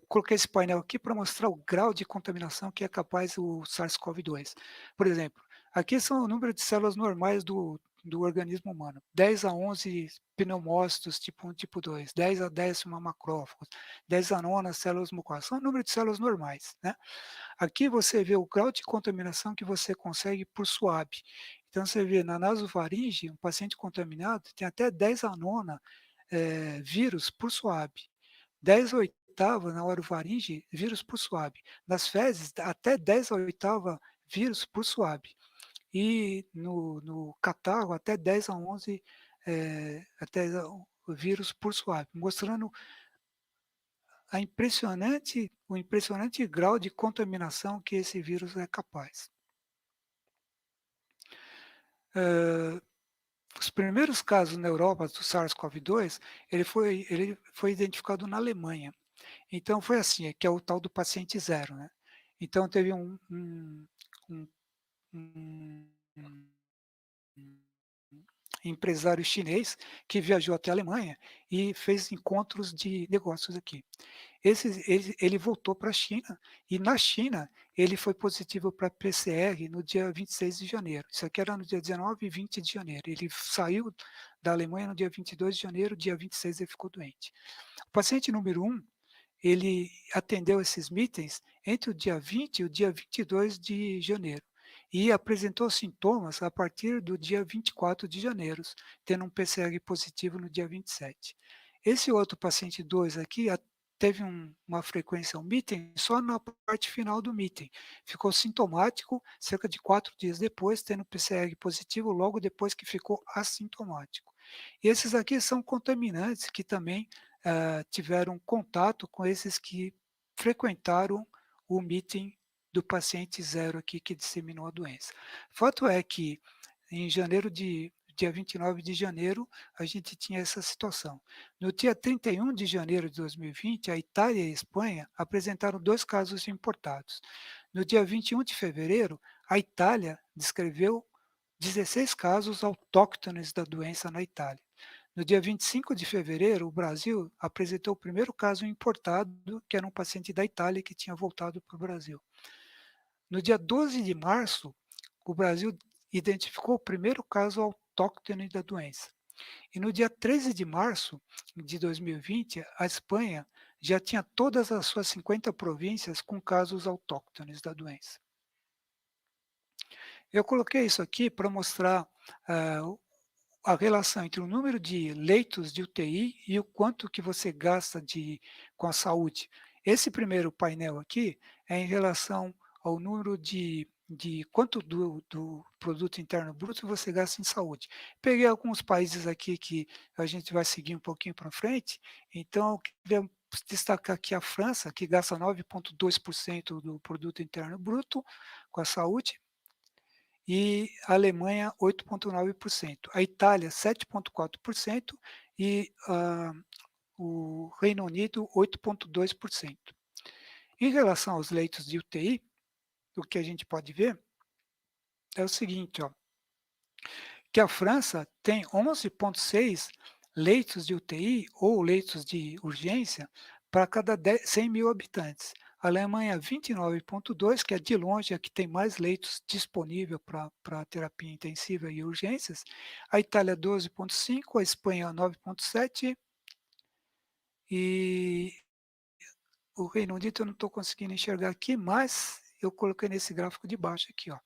Coloquei esse painel aqui para mostrar o grau de contaminação que é capaz o SARS-CoV-2. Por exemplo, aqui são o número de células normais do organismo humano. 10 a 11 pneumócitos tipo 1 tipo 2, 10 a 10 macrófagos, 10 a 9 células mucosas. São o número de células normais, né? Aqui você vê o grau de contaminação que você consegue por SWAB. Então você vê na nasofaringe, um paciente contaminado tem até 10 a 9 vírus por SWAB. 10 a 8ª na orofaringe, vírus por SWAB. Nas fezes, até 10 a 8ª vírus por SWAB. E no catarro, até 10 a 11 até vírus por SWAB, mostrando o impressionante grau de contaminação que esse vírus é capaz. Os primeiros casos na Europa do SARS-CoV-2, ele foi identificado na Alemanha. Então foi assim, que é o tal do paciente zero, né? Então teve um empresário chinês que viajou até a Alemanha e fez encontros de negócios aqui. Ele voltou para a China e na China ele foi positivo para PCR no dia 26 de janeiro. Isso aqui era no dia 19 e 20 de janeiro. Ele saiu da Alemanha no dia 22 de janeiro, dia 26 ele ficou doente. O paciente número 1, ele atendeu esses meetings entre o dia 20 e o dia 22 de janeiro e apresentou sintomas a partir do dia 24 de janeiro, tendo um PCR positivo no dia 27. Esse outro paciente 2 aqui teve uma frequência, um meeting, só na parte final do meeting. Ficou sintomático cerca de 4 dias depois, tendo PCR positivo logo depois que ficou assintomático. E esses aqui são contaminantes que também tiveram contato com esses que frequentaram o meeting do paciente zero aqui que disseminou a doença. Fato é que em dia 29 de janeiro, a gente tinha essa situação. No dia 31 de janeiro de 2020, a Itália e a Espanha apresentaram 2 casos importados. No dia 21 de fevereiro, A Itália descreveu 16 casos autóctones da doença na Itália. No dia 25 de fevereiro, o Brasil apresentou o primeiro caso importado, que era um paciente da Itália que tinha voltado para o Brasil. No dia 12 de março, o Brasil identificou o primeiro caso autóctone da doença. E no dia 13 de março de 2020, a Espanha já tinha todas as suas 50 províncias com casos autóctones da doença. Eu coloquei isso aqui para mostrar a relação entre o número de leitos de UTI e o quanto que você gasta com a saúde. Esse primeiro painel aqui é em relação ao número de quanto do produto interno bruto você gasta em saúde. Peguei alguns países aqui que a gente vai seguir um pouquinho para frente, então eu queria destacar aqui a França, que gasta 9,2% do produto interno bruto com a saúde, e a Alemanha 8,9%, a Itália 7,4% e o Reino Unido 8,2%. Em relação aos leitos de UTI, o que a gente pode ver é o seguinte, ó, que a França tem 11,6 leitos de UTI ou leitos de urgência para cada 100 mil habitantes. A Alemanha 29,2, que é de longe a que tem mais leitos disponível para terapia intensiva e urgências. A Itália 12,5, a Espanha 9,7 e o Reino Unido eu não estou conseguindo enxergar aqui, mas eu coloquei nesse gráfico de baixo aqui, ó,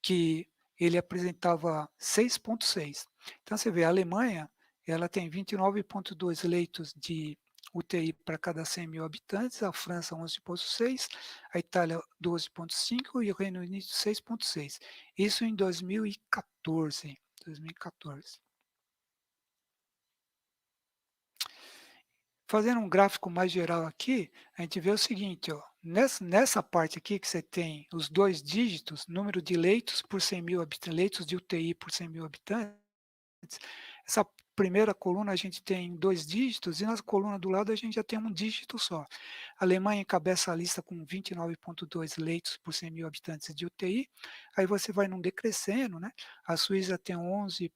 que ele apresentava 6,6. Então você vê, a Alemanha ela tem 29,2 leitos de UTI para cada 100 mil habitantes, a França 11,6, a Itália 12,5 e o Reino Unido 6,6. Isso em 2014. Fazendo um gráfico mais geral aqui, a gente vê o seguinte, ó, nessa parte aqui que você tem os 2 dígitos, número de leitos por 100 mil habitantes, leitos de UTI por 100 mil habitantes, essa primeira coluna a gente tem 2 dígitos e na coluna do lado a gente já tem um dígito só. A Alemanha encabeça a lista com 29,2 leitos por 100 mil habitantes de UTI, aí você vai num decrescendo, né? A Suíça tem 11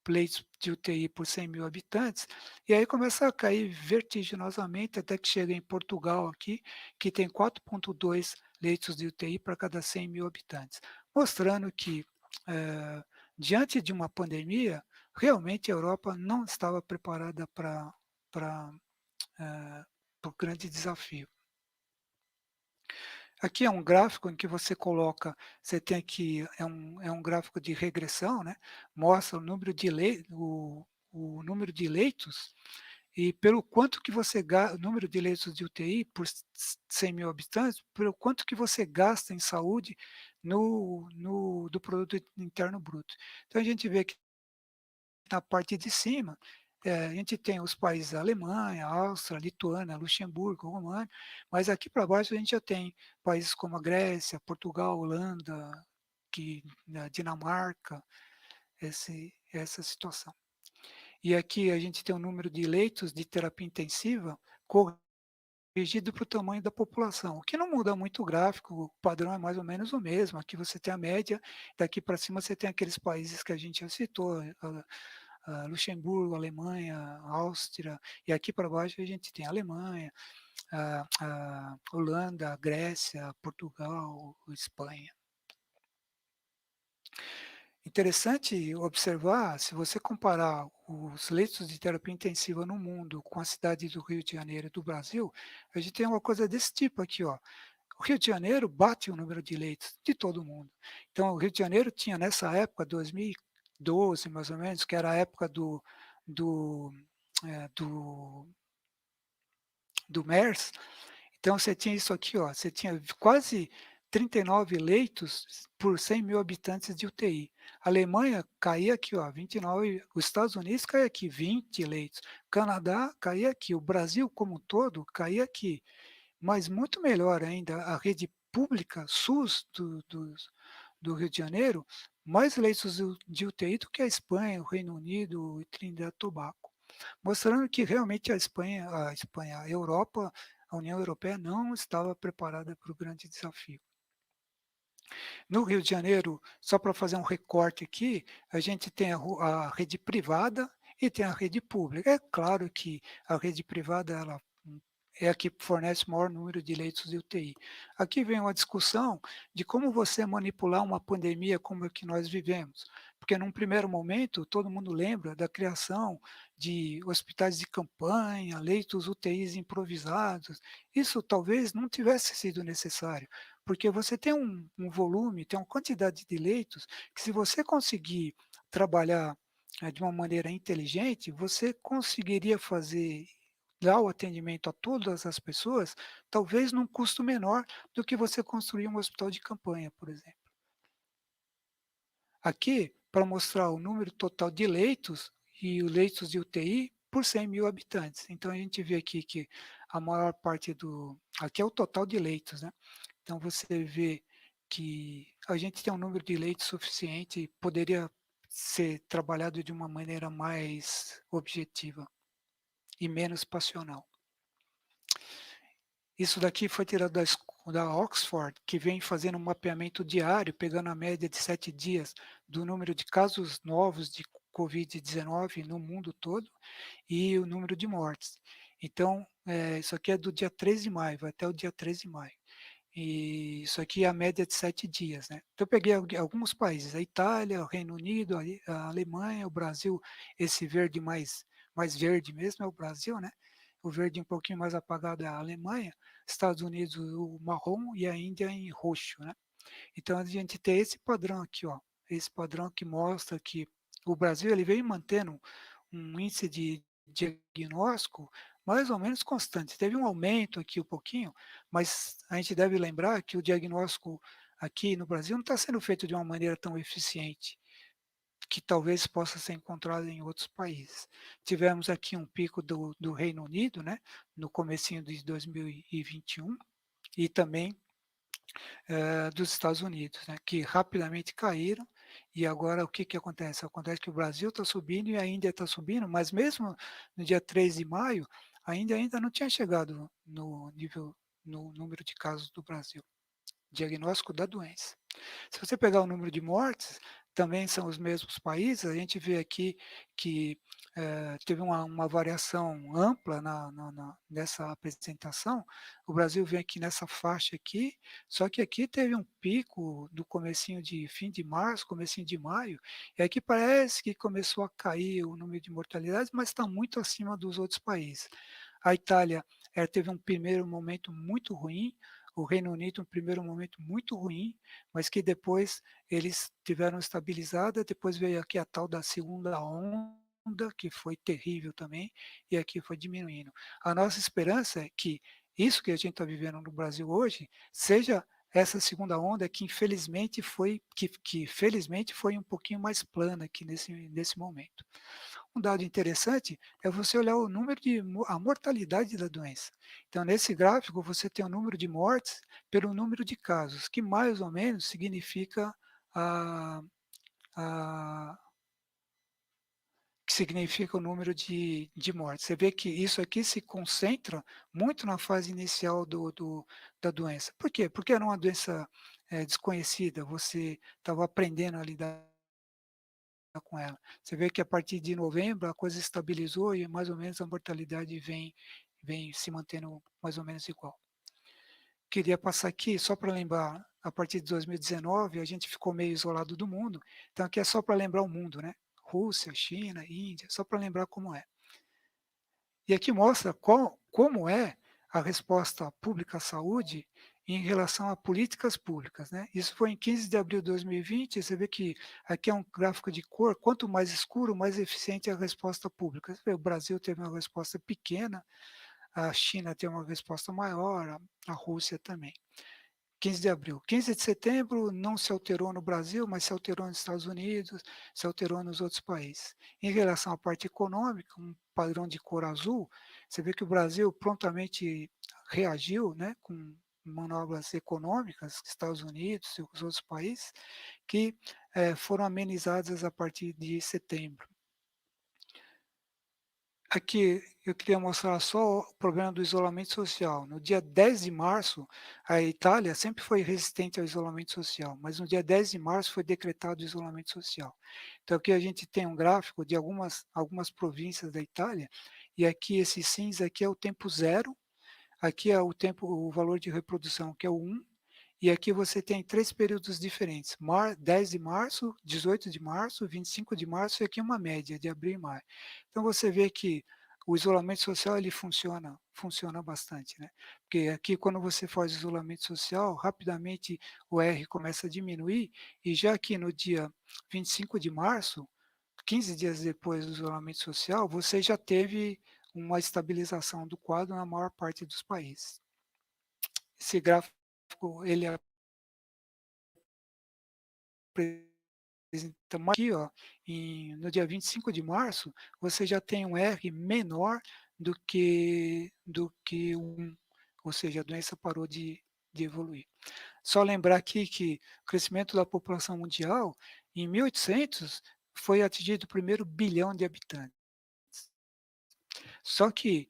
leitos de UTI por 100 mil habitantes, e aí começa a cair vertiginosamente até que chega em Portugal aqui, que tem 4,2 leitos de UTI para cada 100 mil habitantes, mostrando que, diante de uma pandemia, realmente a Europa não estava preparada para o grande desafio. Aqui é um gráfico em que você coloca, você tem aqui, é um gráfico de regressão, né? Mostra o número de o número de leitos e pelo quanto que você gasta, o número de leitos de UTI por 100 mil habitantes, pelo quanto que você gasta em saúde do produto interno bruto. Então a gente vê que na parte de cima, a gente tem os países Alemanha, Áustria, Lituânia, Luxemburgo, România, mas aqui para baixo a gente já tem países como a Grécia, Portugal, Holanda, Dinamarca, essa situação. E aqui a gente tem o número de leitos de terapia intensiva corrigido para o tamanho da população, o que não muda muito o gráfico, o padrão é mais ou menos o mesmo. Aqui você tem a média, daqui para cima você tem aqueles países que a gente já citou, Luxemburgo, Alemanha, Áustria, e aqui para baixo a gente tem a Alemanha, a Holanda, Grécia, Portugal, Espanha. Interessante observar, se você comparar os leitos de terapia intensiva no mundo com a cidade do Rio de Janeiro e do Brasil, a gente tem uma coisa desse tipo aqui, ó. O Rio de Janeiro bate o número de leitos de todo mundo. Então, o Rio de Janeiro tinha, nessa época, 2012, mais ou menos, que era a época do MERS, então você tinha isso aqui, ó, você tinha quase 39 leitos por 100 mil habitantes de UTI. A Alemanha caía aqui, ó, 29, os Estados Unidos caía aqui, 20 leitos. O Canadá caía aqui, o Brasil como um todo caía aqui. Mas muito melhor ainda, a rede pública SUS do Rio de Janeiro, mais leitos de UTI do que a Espanha, o Reino Unido e Trinidad e Tobago, mostrando que realmente a Espanha, a Europa, a União Europeia não estava preparada para o grande desafio. No Rio de Janeiro, só para fazer um recorte aqui, a gente tem a rede privada e tem a rede pública. É claro que a rede privada ela é a que fornece o maior número de leitos de UTI. Aqui vem uma discussão de como você manipular uma pandemia como a que nós vivemos. Porque num primeiro momento, todo mundo lembra da criação de hospitais de campanha, leitos UTIs improvisados. Isso talvez não tivesse sido necessário, porque você tem um volume, tem uma quantidade de leitos que se você conseguir trabalhar de uma maneira inteligente, você conseguiria fazer dar o atendimento a todas as pessoas, talvez num custo menor do que você construir um hospital de campanha, por exemplo. Aqui, para mostrar o número total de leitos e os leitos de UTI por 100 mil habitantes. Então, a gente vê aqui que a maior parte do... Aqui é o total de leitos, né? Então, você vê que a gente tem um número de leitos suficiente e poderia ser trabalhado de uma maneira mais objetiva e menos passional. Isso daqui foi tirado da Oxford, que vem fazendo um mapeamento diário, pegando a média de 7 dias do número de casos novos de Covid-19 no mundo todo e o número de mortes. Então, isso aqui é do dia 13 de maio, vai até o dia 13 de maio. E isso aqui é a média de 7 dias, né? Então, eu peguei alguns países, a Itália, o Reino Unido, a Alemanha, o Brasil, esse verde mais verde mesmo é o Brasil, né? O verde um pouquinho mais apagado é a Alemanha, Estados Unidos o marrom e a Índia em roxo, né? Então, a gente tem esse padrão aqui, ó, esse padrão que mostra que o Brasil ele vem mantendo um índice de diagnóstico mais ou menos constante. Teve um aumento aqui um pouquinho, mas a gente deve lembrar que o diagnóstico aqui no Brasil não está sendo feito de uma maneira tão eficiente, que talvez possa ser encontrado em outros países. Tivemos aqui um pico do Reino Unido, né, no comecinho de 2021, e também dos Estados Unidos, né, que rapidamente caíram, e agora o que acontece? Acontece que o Brasil está subindo e a Índia está subindo, mas mesmo no dia 3 de maio, a Índia ainda não tinha chegado no número de casos do Brasil, diagnóstico da doença. Se você pegar o número de mortes, também são os mesmos países, a gente vê aqui que teve uma variação ampla nessa apresentação. O Brasil vem aqui nessa faixa aqui, só que aqui teve um pico do comecinho de fim de março, comecinho de maio, e aqui parece que começou a cair o número de mortalidades, mas está muito acima dos outros países. A Itália teve um primeiro momento muito ruim, o Reino Unido um primeiro momento muito ruim, mas que depois eles tiveram estabilizada, depois veio aqui a tal da segunda onda, que foi terrível também, e aqui foi diminuindo. A nossa esperança é que isso que a gente está vivendo no Brasil hoje seja essa segunda onda que infelizmente que felizmente foi um pouquinho mais plana aqui nesse momento. Um dado interessante é você olhar o número a mortalidade da doença. Então, nesse gráfico, você tem o número de mortes pelo número de casos, que mais ou menos significa a, a que significa o número de mortes. Você vê que isso aqui se concentra muito na fase inicial da doença. Por quê? Porque era uma doença desconhecida, você estava aprendendo a lidar com ela. Você vê que a partir de novembro a coisa estabilizou e mais ou menos a mortalidade vem se mantendo mais ou menos igual. Queria passar aqui só para lembrar, a partir de 2019 a gente ficou meio isolado do mundo, então aqui é só para lembrar o mundo, né? Rússia, China, Índia, só para lembrar como é. E aqui mostra como é a resposta pública à saúde em relação a políticas públicas, né? Isso foi em 15 de abril de 2020, você vê que aqui é um gráfico de cor, quanto mais escuro, mais eficiente é a resposta pública. Você vê, o Brasil teve uma resposta pequena, a China tem uma resposta maior, a Rússia também. 15 de abril. 15 de setembro não se alterou no Brasil, mas se alterou nos Estados Unidos, se alterou nos outros países. Em relação à parte econômica, um padrão de cor azul, você vê que o Brasil prontamente reagiu, né, com manobras econômicas, Estados Unidos e os outros países, que foram amenizadas a partir de setembro. aqui eu queria mostrar só o problema do isolamento social. No dia 10 de março, a Itália sempre foi resistente ao isolamento social, mas no dia 10 de março foi decretado o isolamento social. Então aqui a gente tem um gráfico de algumas províncias da Itália, e aqui esse cinza aqui é o tempo zero, aqui é o valor de reprodução, que é o 1, e aqui você tem 3 períodos diferentes, 10 de março, 18 de março, 25 de março, e aqui uma média de abril e maio. Então você vê que o isolamento social ele funciona bastante, né? Porque aqui quando você faz isolamento social, rapidamente o R começa a diminuir, e já aqui no dia 25 de março, 15 dias depois do isolamento social, você já teve uma estabilização do quadro na maior parte dos países. Esse gráfico ele apresenta aqui, ó, no dia 25 de março, você já tem um R menor do que 1, ou seja, a doença parou de evoluir. Só lembrar aqui que o crescimento da população mundial, em 1800, foi atingido o primeiro bilhão de habitantes. Só que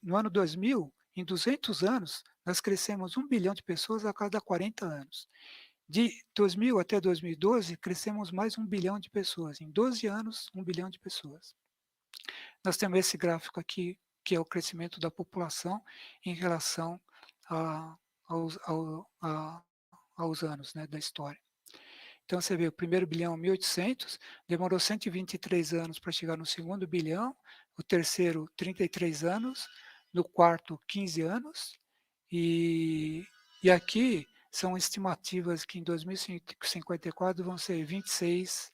no ano 2000, em 200 anos, nós crescemos 1 bilhão de pessoas a cada 40 anos. De 2000 até 2012, crescemos mais 1 bilhão de pessoas. Em 12 anos, 1 bilhão de pessoas. Nós temos esse gráfico aqui, que é o crescimento da população em relação aos anos, né, da história. Então, você vê, o primeiro bilhão, 1800, demorou 123 anos para chegar no segundo bilhão, o terceiro, 33 anos, no quarto, 15 anos, e aqui são estimativas que em 2054 vão ser 26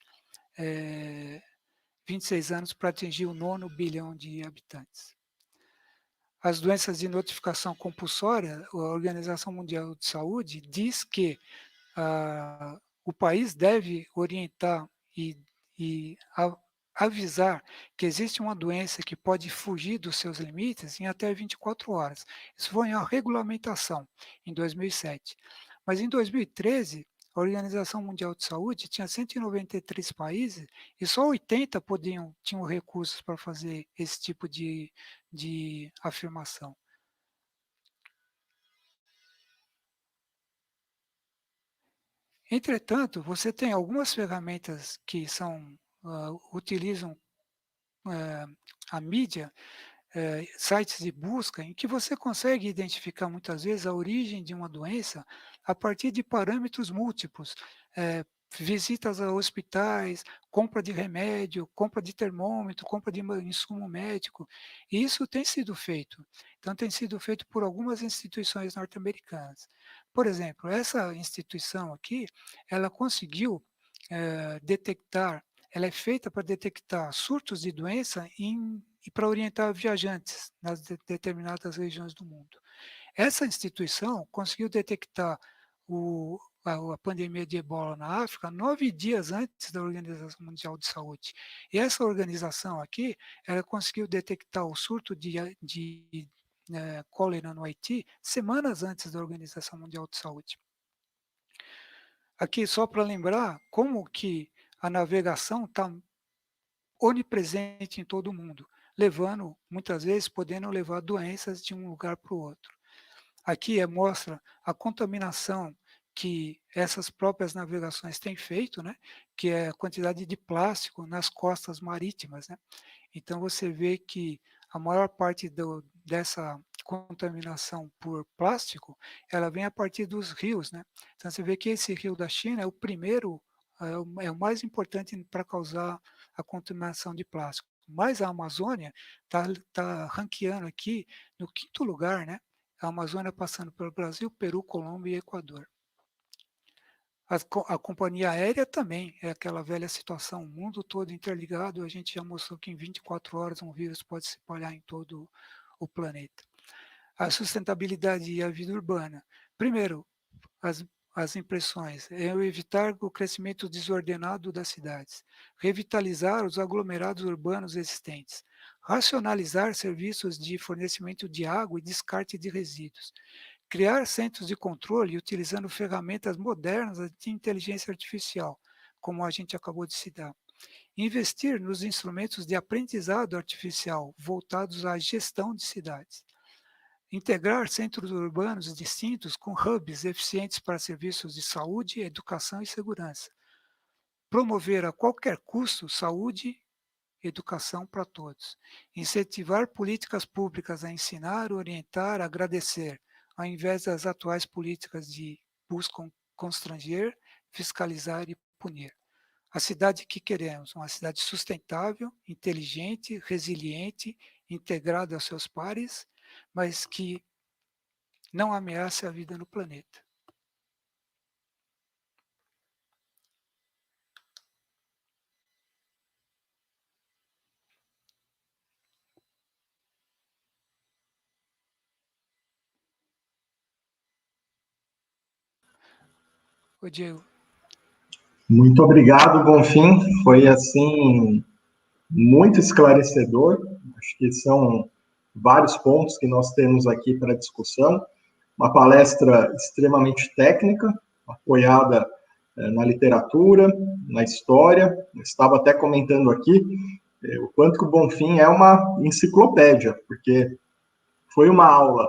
anos para atingir o 9º bilhão de habitantes. As doenças de notificação compulsória, a Organização Mundial de Saúde diz que o país deve orientar e avisar que existe uma doença que pode fugir dos seus limites em até 24 horas. Isso foi uma regulamentação em 2007. Mas em 2013, a Organização Mundial de Saúde tinha 193 países e só 80 tinham recursos para fazer esse tipo de afirmação. Entretanto, você tem algumas ferramentas que utilizam a mídia, sites de busca, em que você consegue identificar muitas vezes a origem de uma doença a partir de parâmetros múltiplos, visitas a hospitais, compra de remédio, compra de termômetro, compra de insumo médico, e isso tem sido feito. Então, tem sido feito por algumas instituições norte-americanas. Por exemplo, essa instituição aqui, ela conseguiu detectar, ela é feita para detectar surtos de doença e para orientar viajantes nas determinadas regiões do mundo. Essa instituição conseguiu detectar a pandemia de ebola na África 9 dias antes da Organização Mundial de Saúde. E essa organização aqui, ela conseguiu detectar o surto de cólera no Haiti semanas antes da Organização Mundial de Saúde. Aqui, só para lembrar como que a navegação está onipresente em todo o mundo, levando, muitas vezes, podendo levar doenças de um lugar para o outro. Aqui mostra a contaminação que essas próprias navegações têm feito, né? Que é a quantidade de plástico nas costas marítimas, né? Então, você vê que a maior parte dessa contaminação por plástico, ela vem a partir dos rios, né? Então, você vê que esse rio da China é o primeiro, é o mais importante para causar a contaminação de plástico. Mas a Amazônia está ranqueando aqui no 5º lugar, né? A Amazônia passando pelo Brasil, Peru, Colômbia e Equador. A companhia aérea também é aquela velha situação, o mundo todo interligado, a gente já mostrou que em 24 horas um vírus pode se espalhar em todo o planeta. A sustentabilidade e a vida urbana. Primeiro, as impressões, evitar o crescimento desordenado das cidades, revitalizar os aglomerados urbanos existentes, racionalizar serviços de fornecimento de água e descarte de resíduos, criar centros de controle utilizando ferramentas modernas de inteligência artificial, como a gente acabou de citar. Investir nos instrumentos de aprendizado artificial voltados à gestão de cidades. Integrar centros urbanos distintos com hubs eficientes para serviços de saúde, educação e segurança. Promover a qualquer custo saúde e educação para todos. Incentivar políticas públicas a ensinar, orientar, agradecer, ao invés das atuais políticas de buscam constranger, fiscalizar e punir. A cidade que queremos, uma cidade sustentável, inteligente, resiliente, integrada aos seus pares, mas que não ameace a vida no planeta. Ô Diego. Muito obrigado, Bonfim. Foi, assim, muito esclarecedor. Acho que são vários pontos que nós temos aqui para discussão. Uma palestra extremamente técnica, apoiada na literatura, na história. Eu estava até comentando aqui o quanto que o Bonfim é uma enciclopédia, porque foi uma aula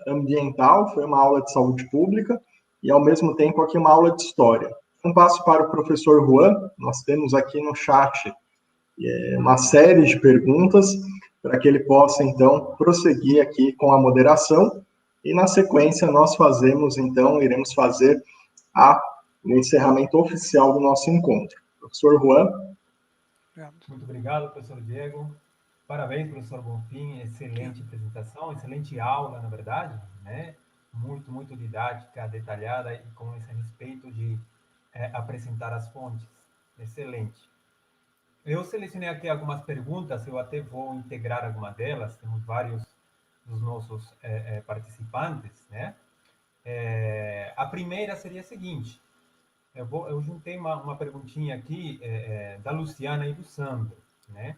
ambiental, foi uma aula de saúde pública e, ao mesmo tempo, aqui uma aula de história. Um passo para o professor Juan. Nós temos aqui no chat uma série de perguntas para que ele possa, então, prosseguir aqui com a moderação e, na sequência, nós iremos fazer o encerramento oficial do nosso encontro. Professor Juan. Muito obrigado, professor Diego. Parabéns, professor Bonfim. Excelente apresentação, excelente aula, na verdade, né? Muito didática, detalhada e com esse respeito de apresentar as fontes. Excelente. Eu selecionei aqui algumas perguntas, eu até vou integrar alguma delas, temos vários dos nossos participantes, né? A primeira seria a seguinte, eu juntei uma perguntinha aqui da Luciana e do Sandro, né?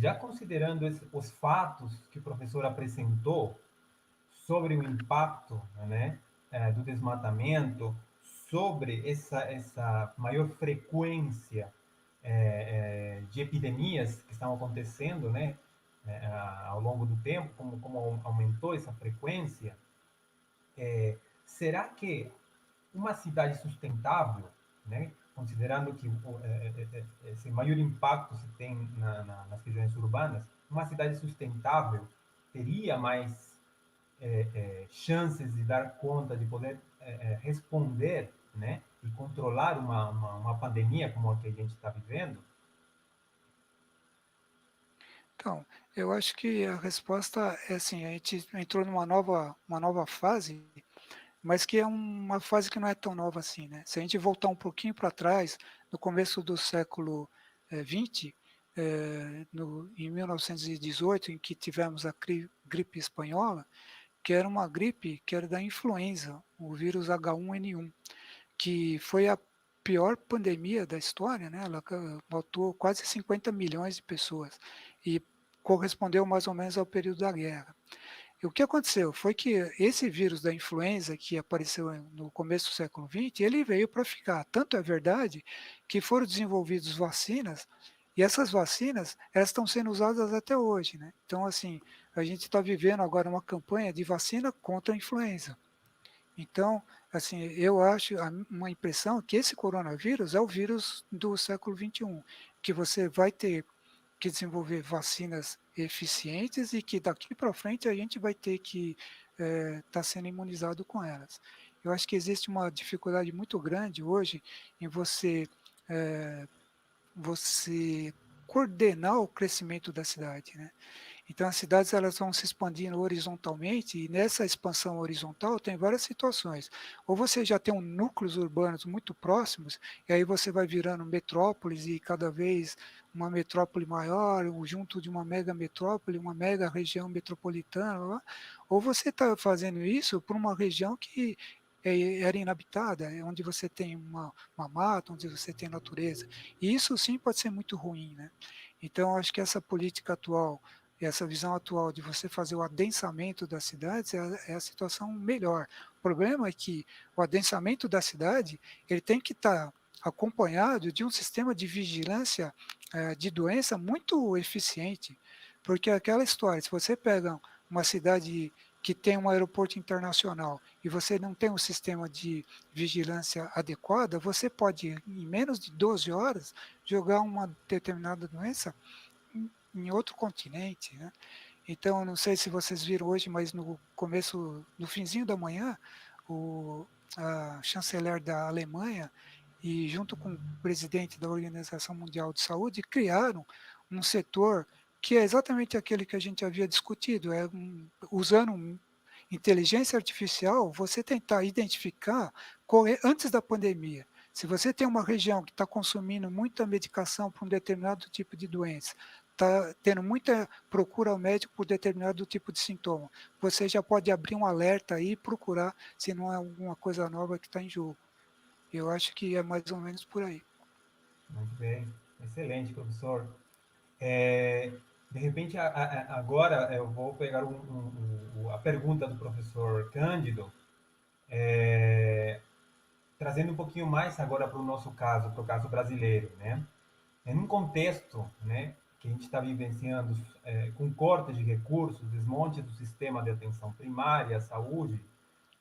Já considerando os fatos que o professor apresentou sobre o impacto, né, do desmatamento, sobre essa maior frequência de epidemias que estão acontecendo, né, ao longo do tempo, como aumentou essa frequência, será que uma cidade sustentável, né, considerando que esse maior impacto se tem nas regiões urbanas, uma cidade sustentável teria mais chances de dar conta, de poder responder, né, e controlar uma pandemia como a que a gente está vivendo? Então, eu acho que a resposta é assim, a gente entrou numa nova fase, mas que é uma fase que não é tão nova assim, né? Se a gente voltar um pouquinho para trás, no começo do século XX, em 1918, em que tivemos a gripe espanhola, que era uma gripe que era da influenza, o vírus H1N1, que foi a pior pandemia da história, né? Ela matou quase 50 milhões de pessoas e correspondeu mais ou menos ao período da guerra. E o que aconteceu foi que esse vírus da influenza, que apareceu no começo do século XX, ele veio para ficar. Tanto é verdade que foram desenvolvidas vacinas, e essas vacinas elas estão sendo usadas até hoje, né? Então, assim, a gente está vivendo agora uma campanha de vacina contra a influenza. Então, assim, eu acho uma impressão que esse coronavírus é o vírus do século XXI, que você vai ter que desenvolver vacinas eficientes e que daqui para frente a gente vai ter que estar sendo imunizado com elas. Eu acho que existe uma dificuldade muito grande hoje em você coordenar o crescimento da cidade, né? Então, as cidades elas vão se expandindo horizontalmente e nessa expansão horizontal tem várias situações. Ou você já tem núcleos urbanos muito próximos e aí você vai virando metrópoles e cada vez uma metrópole maior, junto de uma mega metrópole, uma mega região metropolitana. Ou você está fazendo isso por uma região que era inabitada, onde você tem uma mata, onde você tem natureza. E isso sim pode ser muito ruim, né? Então, acho que essa política atual e essa visão atual de você fazer o adensamento das cidades é a situação melhor. O problema é que o adensamento da cidade ele tem que estar acompanhado de um sistema de vigilância de doença muito eficiente, porque aquela história, se você pega uma cidade que tem um aeroporto internacional e você não tem um sistema de vigilância adequada, você pode, em menos de 12 horas, jogar uma determinada doença em outro continente, né? Então, não sei se vocês viram hoje, mas no finzinho da manhã, a chanceler da Alemanha e junto com o presidente da Organização Mundial de Saúde criaram um setor que é exatamente aquele que a gente havia discutido, usando inteligência artificial, você tentar identificar antes da pandemia. Se você tem uma região que está consumindo muita medicação para um determinado tipo de doença, está tendo muita procura ao médico por determinado tipo de sintoma, você já pode abrir um alerta aí e procurar se não é alguma coisa nova que está em jogo. Eu acho que é mais ou menos por aí. Muito bem, excelente, professor. De repente, agora eu vou pegar a pergunta do professor Cândido, trazendo um pouquinho mais agora para o nosso caso, para o caso brasileiro, né? Em um contexto, né, que a gente está vivenciando com corte de recursos, desmonte do sistema de atenção primária, saúde,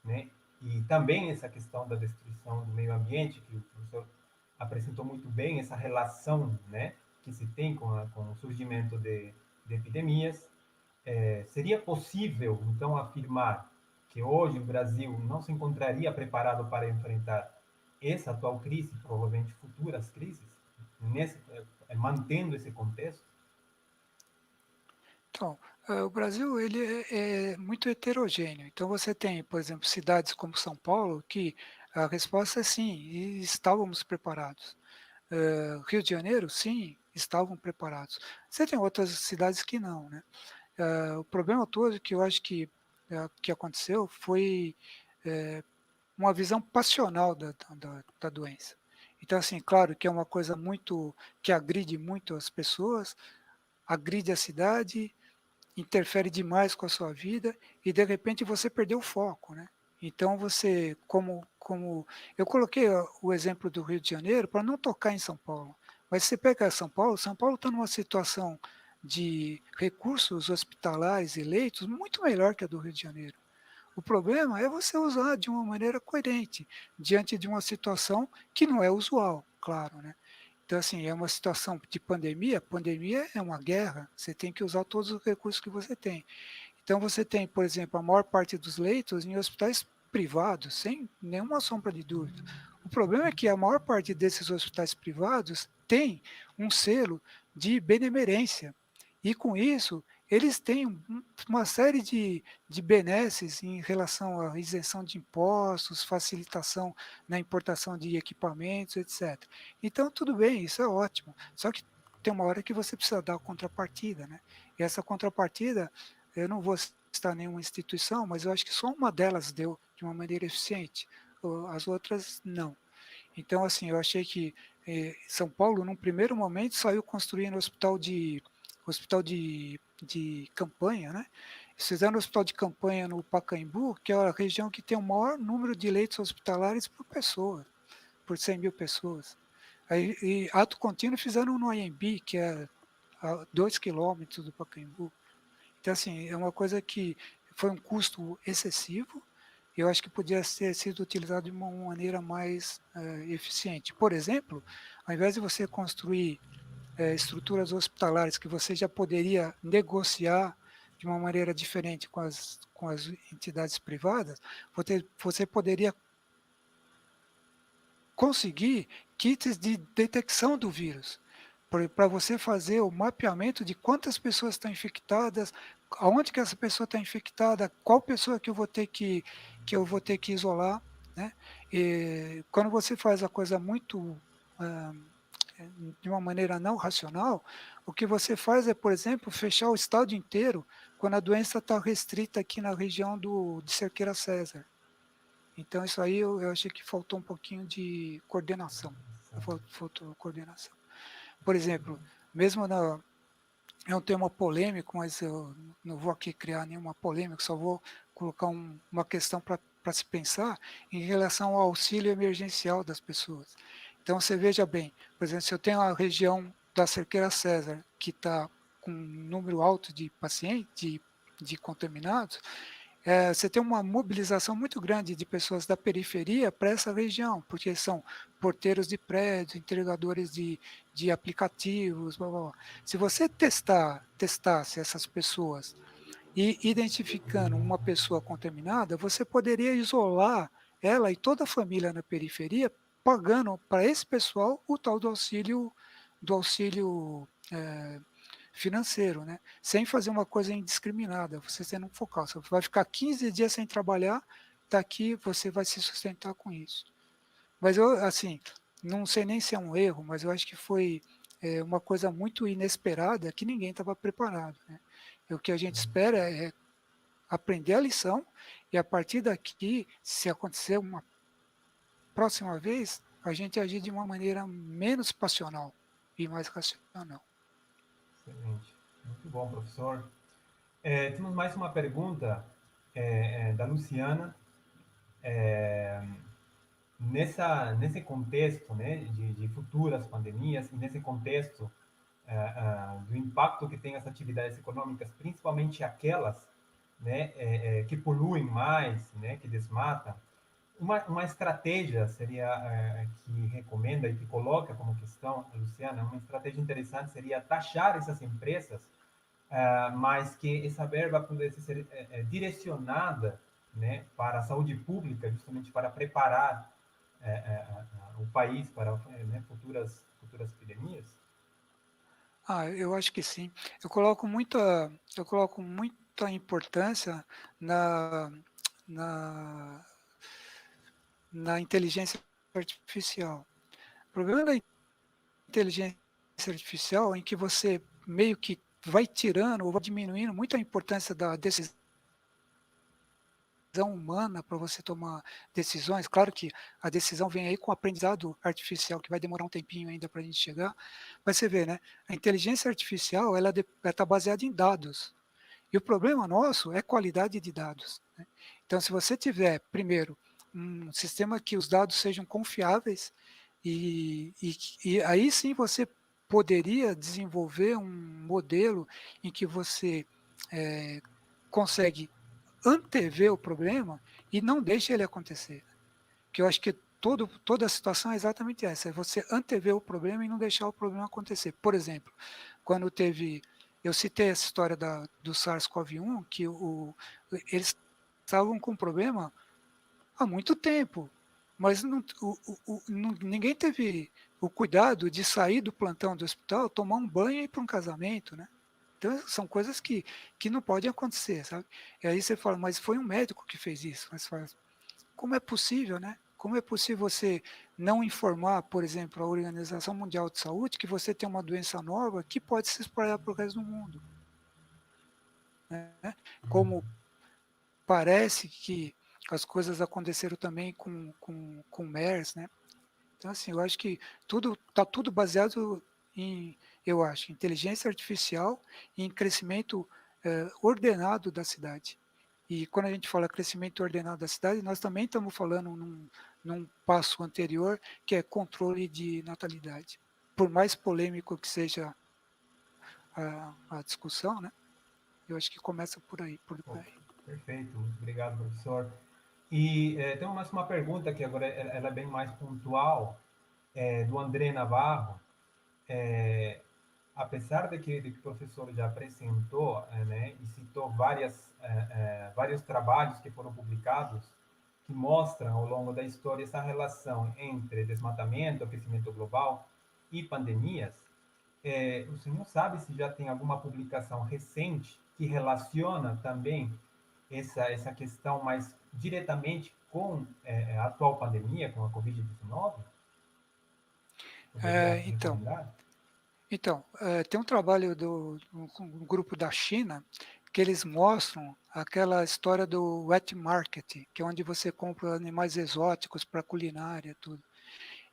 né, e também essa questão da destruição do meio ambiente, que o professor apresentou muito bem, essa relação, né, que se tem com o surgimento de epidemias, seria possível, então, afirmar que hoje o Brasil não se encontraria preparado para enfrentar essa atual crise, provavelmente futuras crises, mantendo esse contexto? Então, o Brasil ele é muito heterogêneo. Então, você tem, por exemplo, cidades como São Paulo, que a resposta é sim, e estávamos preparados. Rio de Janeiro, sim, estavam preparados. Você tem outras cidades que não, né? O problema todo que eu acho que aconteceu foi uma visão passional da doença. Então, assim, claro que é uma coisa muito que agride muito as pessoas, agride a cidade, interfere demais com a sua vida e de repente você perdeu o foco, né? Então você, como eu coloquei o exemplo do Rio de Janeiro para não tocar em São Paulo, mas se você pega São Paulo está numa situação de recursos hospitalares e leitos muito melhor que a do Rio de Janeiro. O problema é você usar de uma maneira coerente diante de uma situação que não é usual, claro, né? Então, assim, é uma situação de pandemia. Pandemia é uma guerra. Você tem que usar todos os recursos que você tem. Então, você tem, por exemplo, a maior parte dos leitos em hospitais privados, sem nenhuma sombra de dúvida. O problema é que a maior parte desses hospitais privados tem um selo de benemerência. E com isso, eles têm uma série de benesses em relação à isenção de impostos, facilitação na importação de equipamentos, etc. Então, tudo bem, isso é ótimo. Só que tem uma hora que você precisa dar a contrapartida, né? E essa contrapartida, eu não vou citar nenhuma instituição, mas eu acho que só uma delas deu de uma maneira eficiente, as outras não. Então, assim, eu achei que São Paulo, num primeiro momento, saiu construindo hospital de campanha, né? Eles fizeram um hospital de campanha no Pacaembu, que é a região que tem o maior número de leitos hospitalares por pessoa, por 100 mil pessoas. Aí, e ato contínuo fizeram no Anhembi, que é a 2 quilômetros do Pacaembu. Então, assim, é uma coisa que foi um custo excessivo, e eu acho que podia ter sido utilizado de uma maneira mais eficiente. Por exemplo, ao invés de você construir estruturas hospitalares que você já poderia negociar de uma maneira diferente com as entidades privadas, você poderia conseguir kits de detecção do vírus, para você fazer o mapeamento de quantas pessoas estão infectadas, aonde que essa pessoa está infectada, qual pessoa que eu vou ter que isolar, né? E quando você faz a coisa muito ah, de uma maneira não racional, o que você faz é, por exemplo, fechar o estado inteiro quando a doença está restrita aqui na região de Cerqueira César. Então, isso aí eu achei que faltou um pouquinho de coordenação. Faltou coordenação. Por exemplo, mesmo é um tema polêmico, mas eu não vou aqui criar nenhuma polêmica, só vou colocar uma questão para se pensar em relação ao auxílio emergencial das pessoas. Então, você veja bem, por exemplo, se eu tenho a região da Cerqueira César, que está com um número alto de pacientes, de contaminados, você tem uma mobilização muito grande de pessoas da periferia para essa região, porque são porteiros de prédios, entregadores de aplicativos, blá, blá, blá. Se você testasse essas pessoas e identificando uma pessoa contaminada, você poderia isolar ela e toda a família na periferia, pagando para esse pessoal o tal do auxílio financeiro, né? Sem fazer uma coisa indiscriminada, você sendo um focal. Você vai ficar 15 dias sem trabalhar, daqui você vai se sustentar com isso. Mas eu, assim, não sei nem se é um erro, mas eu acho que foi uma coisa muito inesperada que ninguém estava preparado, né? E o que a gente espera é aprender a lição e a partir daqui, se acontecer uma próxima vez, a gente agir de uma maneira menos passional e mais racional. Excelente. Muito bom, professor. Temos mais uma pergunta da Luciana. Nesse contexto, né, de futuras pandemias e nesse contexto do impacto que tem as atividades econômicas, principalmente aquelas, né, que poluem mais, né, que desmatam, uma estratégia seria que recomenda e que coloca como questão, Luciana, uma estratégia interessante seria taxar essas empresas, mas que essa verba pudesse ser direcionada, né, para a saúde pública, justamente para preparar o país para, né, futuras epidemias? Eu acho que sim. Eu coloco muita importância na, na, na inteligência artificial. O problema da inteligência artificial é em que você meio que vai tirando ou vai diminuindo muito a importância da decisão humana para você tomar decisões. Claro que a decisão vem aí com o aprendizado artificial, que vai demorar um tempinho ainda para a gente chegar, mas você vê, né? A inteligência artificial ela está baseada em dados. E o problema nosso é qualidade de dados, né? Então, se você tiver, primeiro, um sistema que os dados sejam confiáveis, e aí sim você poderia desenvolver um modelo em que você consegue antever o problema e não deixa ele acontecer. Que eu acho que toda a situação é exatamente essa, é você antever o problema e não deixar o problema acontecer. Por exemplo, quando eu citei essa história do SARS-CoV-1, que eles estavam com problema há muito tempo, mas ninguém teve o cuidado de sair do plantão do hospital, tomar um banho e ir para um casamento, né? Então, são coisas que não podem acontecer, sabe? E aí você fala, mas foi um médico que fez isso. Mas fala, como é possível, né? Como é possível você não informar, por exemplo, a Organização Mundial de Saúde que você tem uma doença nova que pode se espalhar para o resto do mundo, né? Como parece que as coisas aconteceram também com o MERS, né? Então, assim, eu acho que está tudo baseado eu acho, inteligência artificial e em crescimento ordenado da cidade. E quando a gente fala crescimento ordenado da cidade, nós também estamos falando num passo anterior, que é controle de natalidade. Por mais polêmico que seja a discussão, né? Eu acho que começa por aí. Perfeito, muito obrigado, professor. E tem mais uma pergunta que agora ela é bem mais pontual, do André Navarro. Apesar de que o professor já apresentou, né, e citou vários trabalhos que foram publicados que mostram ao longo da história essa relação entre desmatamento, aquecimento global e pandemias, o senhor sabe se já tem alguma publicação recente que relaciona também essa questão mais diretamente com a atual pandemia, com a Covid-19? Poderia recomendar? Então, tem um trabalho um grupo da China que eles mostram aquela história do wet market, que é onde você compra animais exóticos para culinária, tudo.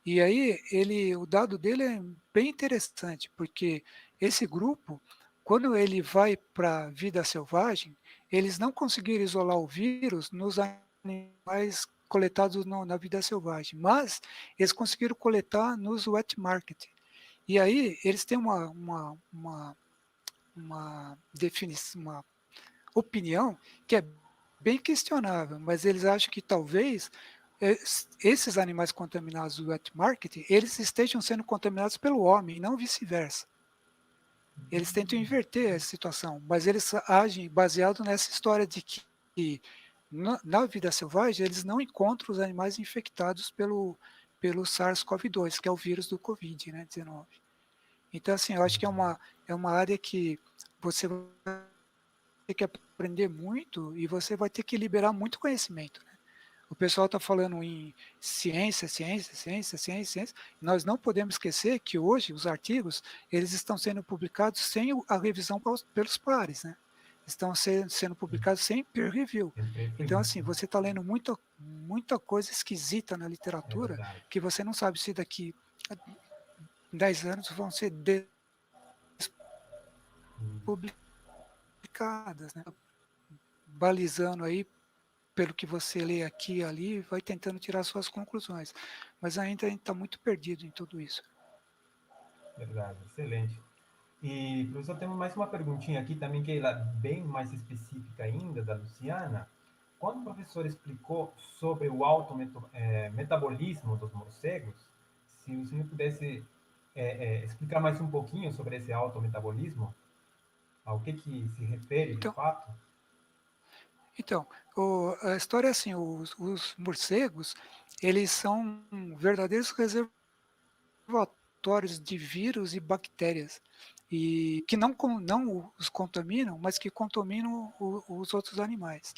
E aí o dado dele é bem interessante, porque esse grupo, quando ele vai para a vida selvagem, eles não conseguiram isolar o vírus nos animais coletados na vida selvagem, mas eles conseguiram coletar nos wet market. E aí eles têm uma definição, uma opinião que é bem questionável, mas eles acham que talvez esses animais contaminados do wet market, eles estejam sendo contaminados pelo homem, e não vice-versa. Eles tentam inverter a situação, mas eles agem baseado nessa história de que na vida selvagem eles não encontram os animais infectados pelo SARS-CoV-2, que é o vírus do Covid, né, 19. Então, assim, eu acho que é uma área que você vai ter que aprender muito e você vai ter que liberar muito conhecimento, né? O pessoal está falando em ciência, ciência, ciência, ciência, ciência. Nós não podemos esquecer que hoje os artigos eles estão sendo publicados sem a revisão pelos pares, né? Estão sendo publicados sem peer review. Então, assim, você está lendo muita coisa esquisita na literatura que você não sabe se daqui a 10 anos vão ser publicadas, né? Balizando aí pelo que você lê aqui e ali, vai tentando tirar suas conclusões. Mas ainda a gente está muito perdido em tudo isso. Verdade, excelente. E, professor, temos mais uma perguntinha aqui também, que é bem mais específica ainda, da Luciana. Quando o professor explicou sobre o alto metabolismo dos morcegos, se o senhor pudesse explicar mais um pouquinho sobre esse alto metabolismo, ao que se refere de fato? Então, a história é assim, os morcegos, eles são verdadeiros reservatórios de vírus e bactérias, e que não os contaminam, mas que contaminam os outros animais.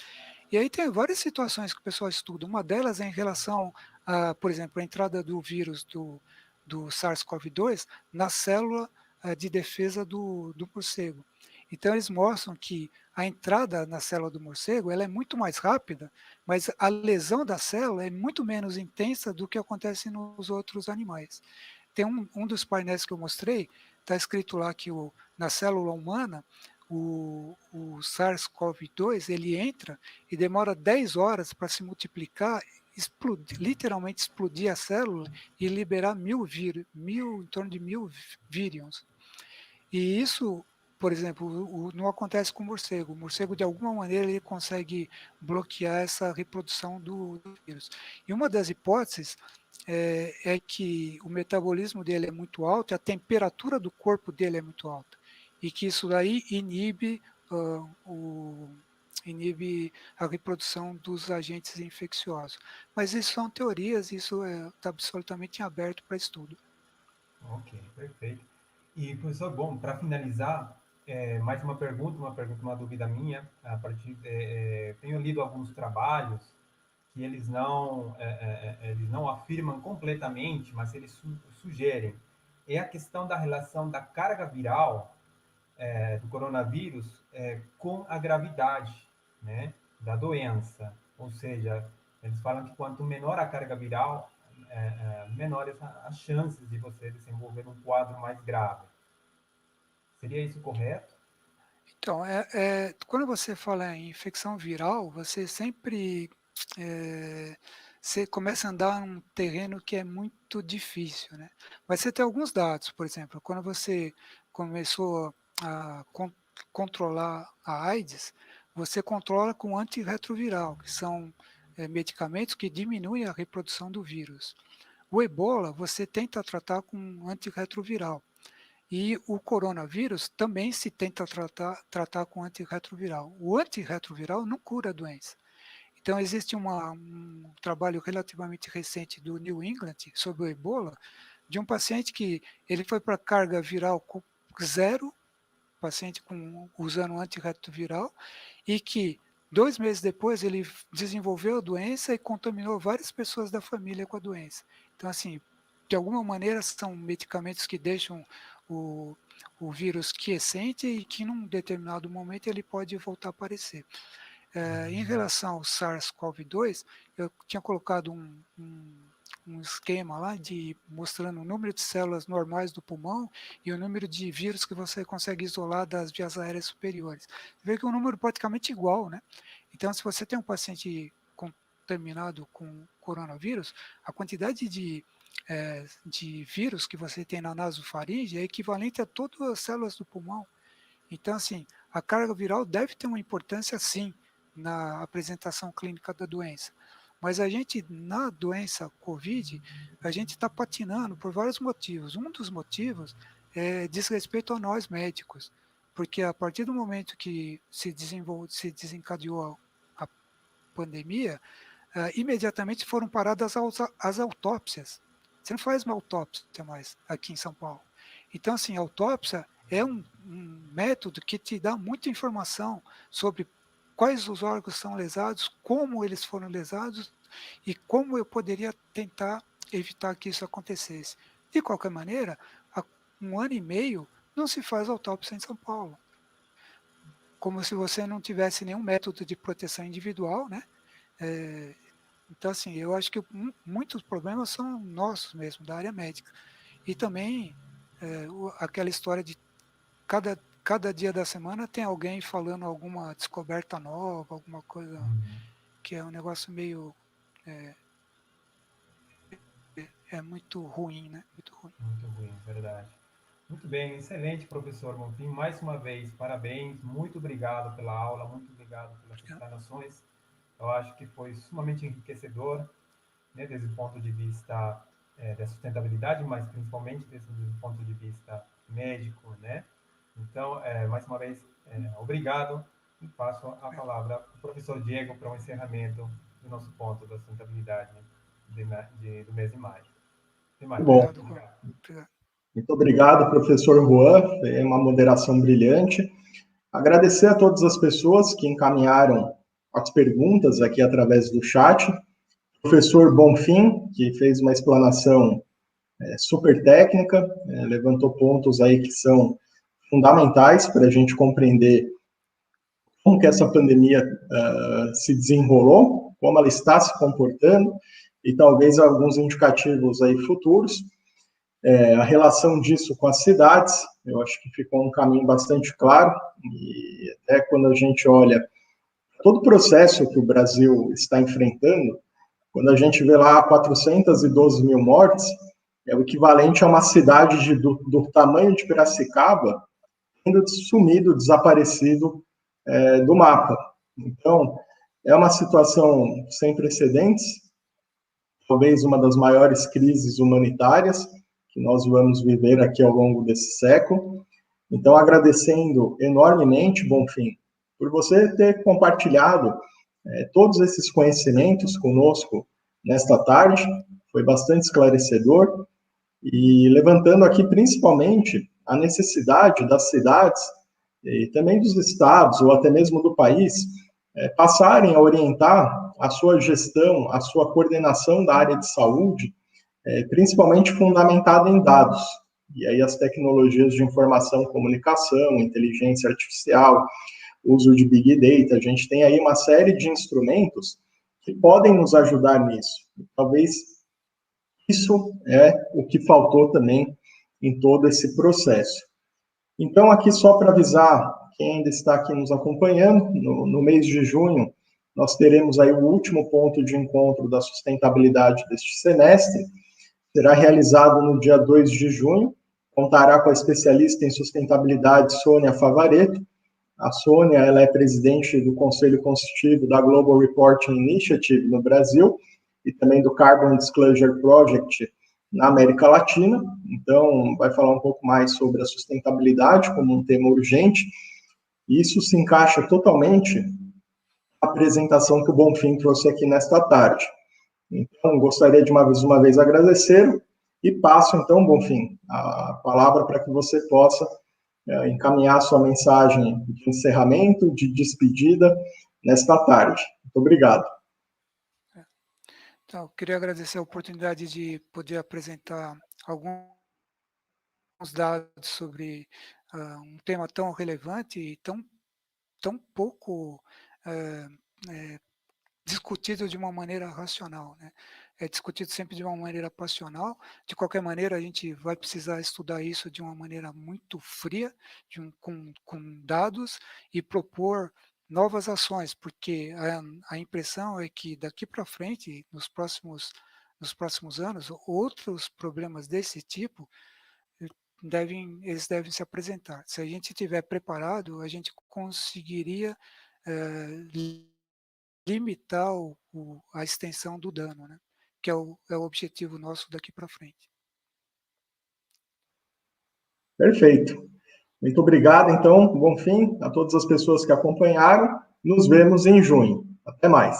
E aí tem várias situações que o pessoal estuda. Uma delas é em relação a, por exemplo, a entrada do vírus do SARS-CoV-2 na célula de defesa do morcego. Então eles mostram que a entrada na célula do morcego ela é muito mais rápida, mas a lesão da célula é muito menos intensa do que acontece nos outros animais. Tem um dos painéis que eu mostrei, está escrito lá que na célula humana, o SARS-CoV-2 ele entra e demora 10 horas para se multiplicar, literalmente explodir a célula e liberar em torno de 1000 vírions. E isso, por exemplo, não acontece com o morcego. O morcego, de alguma maneira, ele consegue bloquear essa reprodução do vírus. E uma das hipóteses é que o metabolismo dele é muito alto, a temperatura do corpo dele é muito alta, e que isso daí inibe a reprodução dos agentes infecciosos. Mas isso são teorias, isso está absolutamente aberto para estudo. Ok, perfeito. E, professor, bom, para finalizar, mais uma pergunta, uma dúvida minha, a partir tenho lido alguns trabalhos que eles não afirmam completamente, mas eles sugerem, é a questão da relação da carga viral do coronavírus com a gravidade, né, da doença. Ou seja, eles falam que quanto menor a carga viral, menores as chances de você desenvolver um quadro mais grave. Seria isso correto? Então, quando você fala em infecção viral, você sempre você começa a andar num terreno que é muito difícil, né? Mas você tem alguns dados, por exemplo, quando você começou a controlar a AIDS, você controla com antirretroviral, que são medicamentos que diminuem a reprodução do vírus. O ebola, você tenta tratar com antirretroviral. E o coronavírus também se tenta tratar com antirretroviral. O antirretroviral não cura a doença. Então, existe um trabalho relativamente recente do New England sobre o ebola, de um paciente que ele foi para carga viral zero, paciente usando antirretroviral, e que 2 meses depois ele desenvolveu a doença e contaminou várias pessoas da família com a doença. Então, assim, de alguma maneira são medicamentos que deixam o, o vírus quiescente e que num determinado momento ele pode voltar a aparecer. Em relação ao SARS-CoV-2, eu tinha colocado um esquema lá mostrando o número de células normais do pulmão e o número de vírus que você consegue isolar das vias aéreas superiores. Você vê que é um número praticamente igual, né? Então, se você tem um paciente contaminado com coronavírus, a quantidade de vírus que você tem na nasofaringe é equivalente a todas as células do pulmão. Então, assim, a carga viral deve ter uma importância, sim, na apresentação clínica da doença. Mas a gente, na doença COVID, a gente está patinando por vários motivos. Um dos motivos diz respeito a nós médicos, porque a partir do momento que se desencadeou a pandemia, imediatamente foram paradas as autópsias. Você não faz uma autópsia mais aqui em São Paulo. Então, assim, a autópsia é um método que te dá muita informação sobre quais os órgãos são lesados, como eles foram lesados e como eu poderia tentar evitar que isso acontecesse. De qualquer maneira, há 1 ano e meio não se faz autópsia em São Paulo. Como se você não tivesse nenhum método de proteção individual, né? Então, assim, eu acho que muitos problemas são nossos mesmo, da área médica. E também aquela história de cada dia da semana tem alguém falando alguma descoberta nova, alguma coisa que é um negócio meio... muito ruim, né? Muito ruim. Muito ruim, verdade. Muito bem, excelente, professor Bonfim. Mais uma vez, parabéns, muito obrigado pela aula, muito obrigado pelas explanações. Eu acho que foi sumamente enriquecedor, né, desde o ponto de vista da sustentabilidade, mas principalmente desde o ponto de vista médico, né? Então, mais uma vez, obrigado e passo a palavra para o professor Diego para o encerramento do nosso ponto da sustentabilidade do mês de maio. Bom, Obrigado. muito obrigado, professor Juan, é uma moderação brilhante. Agradecer a todas as pessoas que encaminharam as perguntas aqui através do chat. Professor Bonfim, que fez uma explanação super técnica, levantou pontos aí que são fundamentais para a gente compreender como que essa pandemia se desenrolou, como ela está se comportando, e talvez alguns indicativos aí futuros. A relação disso com as cidades, eu acho que ficou um caminho bastante claro, e até quando a gente olha todo o processo que o Brasil está enfrentando, quando a gente vê lá 412 mil mortes, é o equivalente a uma cidade do tamanho de Piracicaba tendo sumido, desaparecido do mapa. Então, é uma situação sem precedentes, talvez uma das maiores crises humanitárias que nós vamos viver aqui ao longo desse século. Então, agradecendo enormemente, Bonfim, por você ter compartilhado todos esses conhecimentos conosco nesta tarde, foi bastante esclarecedor, e levantando aqui principalmente a necessidade das cidades e também dos estados, ou até mesmo do país, passarem a orientar a sua gestão, a sua coordenação da área de saúde, principalmente fundamentada em dados. E aí as tecnologias de informação, comunicação, inteligência artificial, uso de Big Data, a gente tem aí uma série de instrumentos que podem nos ajudar nisso. Talvez isso é o que faltou também em todo esse processo. Então, aqui só para avisar quem ainda está aqui nos acompanhando, no mês de junho, nós teremos aí o último ponto de encontro da sustentabilidade deste semestre, será realizado no dia 2 de junho, contará com a especialista em sustentabilidade Sônia Favaretto. A Sônia, ela é presidente do Conselho Consultivo da Global Reporting Initiative no Brasil e também do Carbon Disclosure Project na América Latina. Então, vai falar um pouco mais sobre a sustentabilidade como um tema urgente. E isso se encaixa totalmente na apresentação que o Bonfim trouxe aqui nesta tarde. Então, gostaria de uma vez agradecer e passo, então, Bonfim, a palavra para que você possa encaminhar sua mensagem de encerramento, de despedida nesta tarde. Muito obrigado. Então, eu queria agradecer a oportunidade de poder apresentar alguns dados sobre um tema tão relevante e tão pouco discutido de uma maneira racional, né? É discutido sempre de uma maneira passional. De qualquer maneira, a gente vai precisar estudar isso de uma maneira muito fria, com dados, e propor novas ações, porque a impressão é que daqui para frente, nos próximos anos, outros problemas desse tipo eles devem se apresentar. Se a gente estiver preparado, a gente conseguiria limitar a extensão do dano, né? Que é o objetivo nosso daqui para frente. Perfeito. Muito obrigado, então, Bonfim, a todas as pessoas que acompanharam. Nos vemos em junho. Até mais.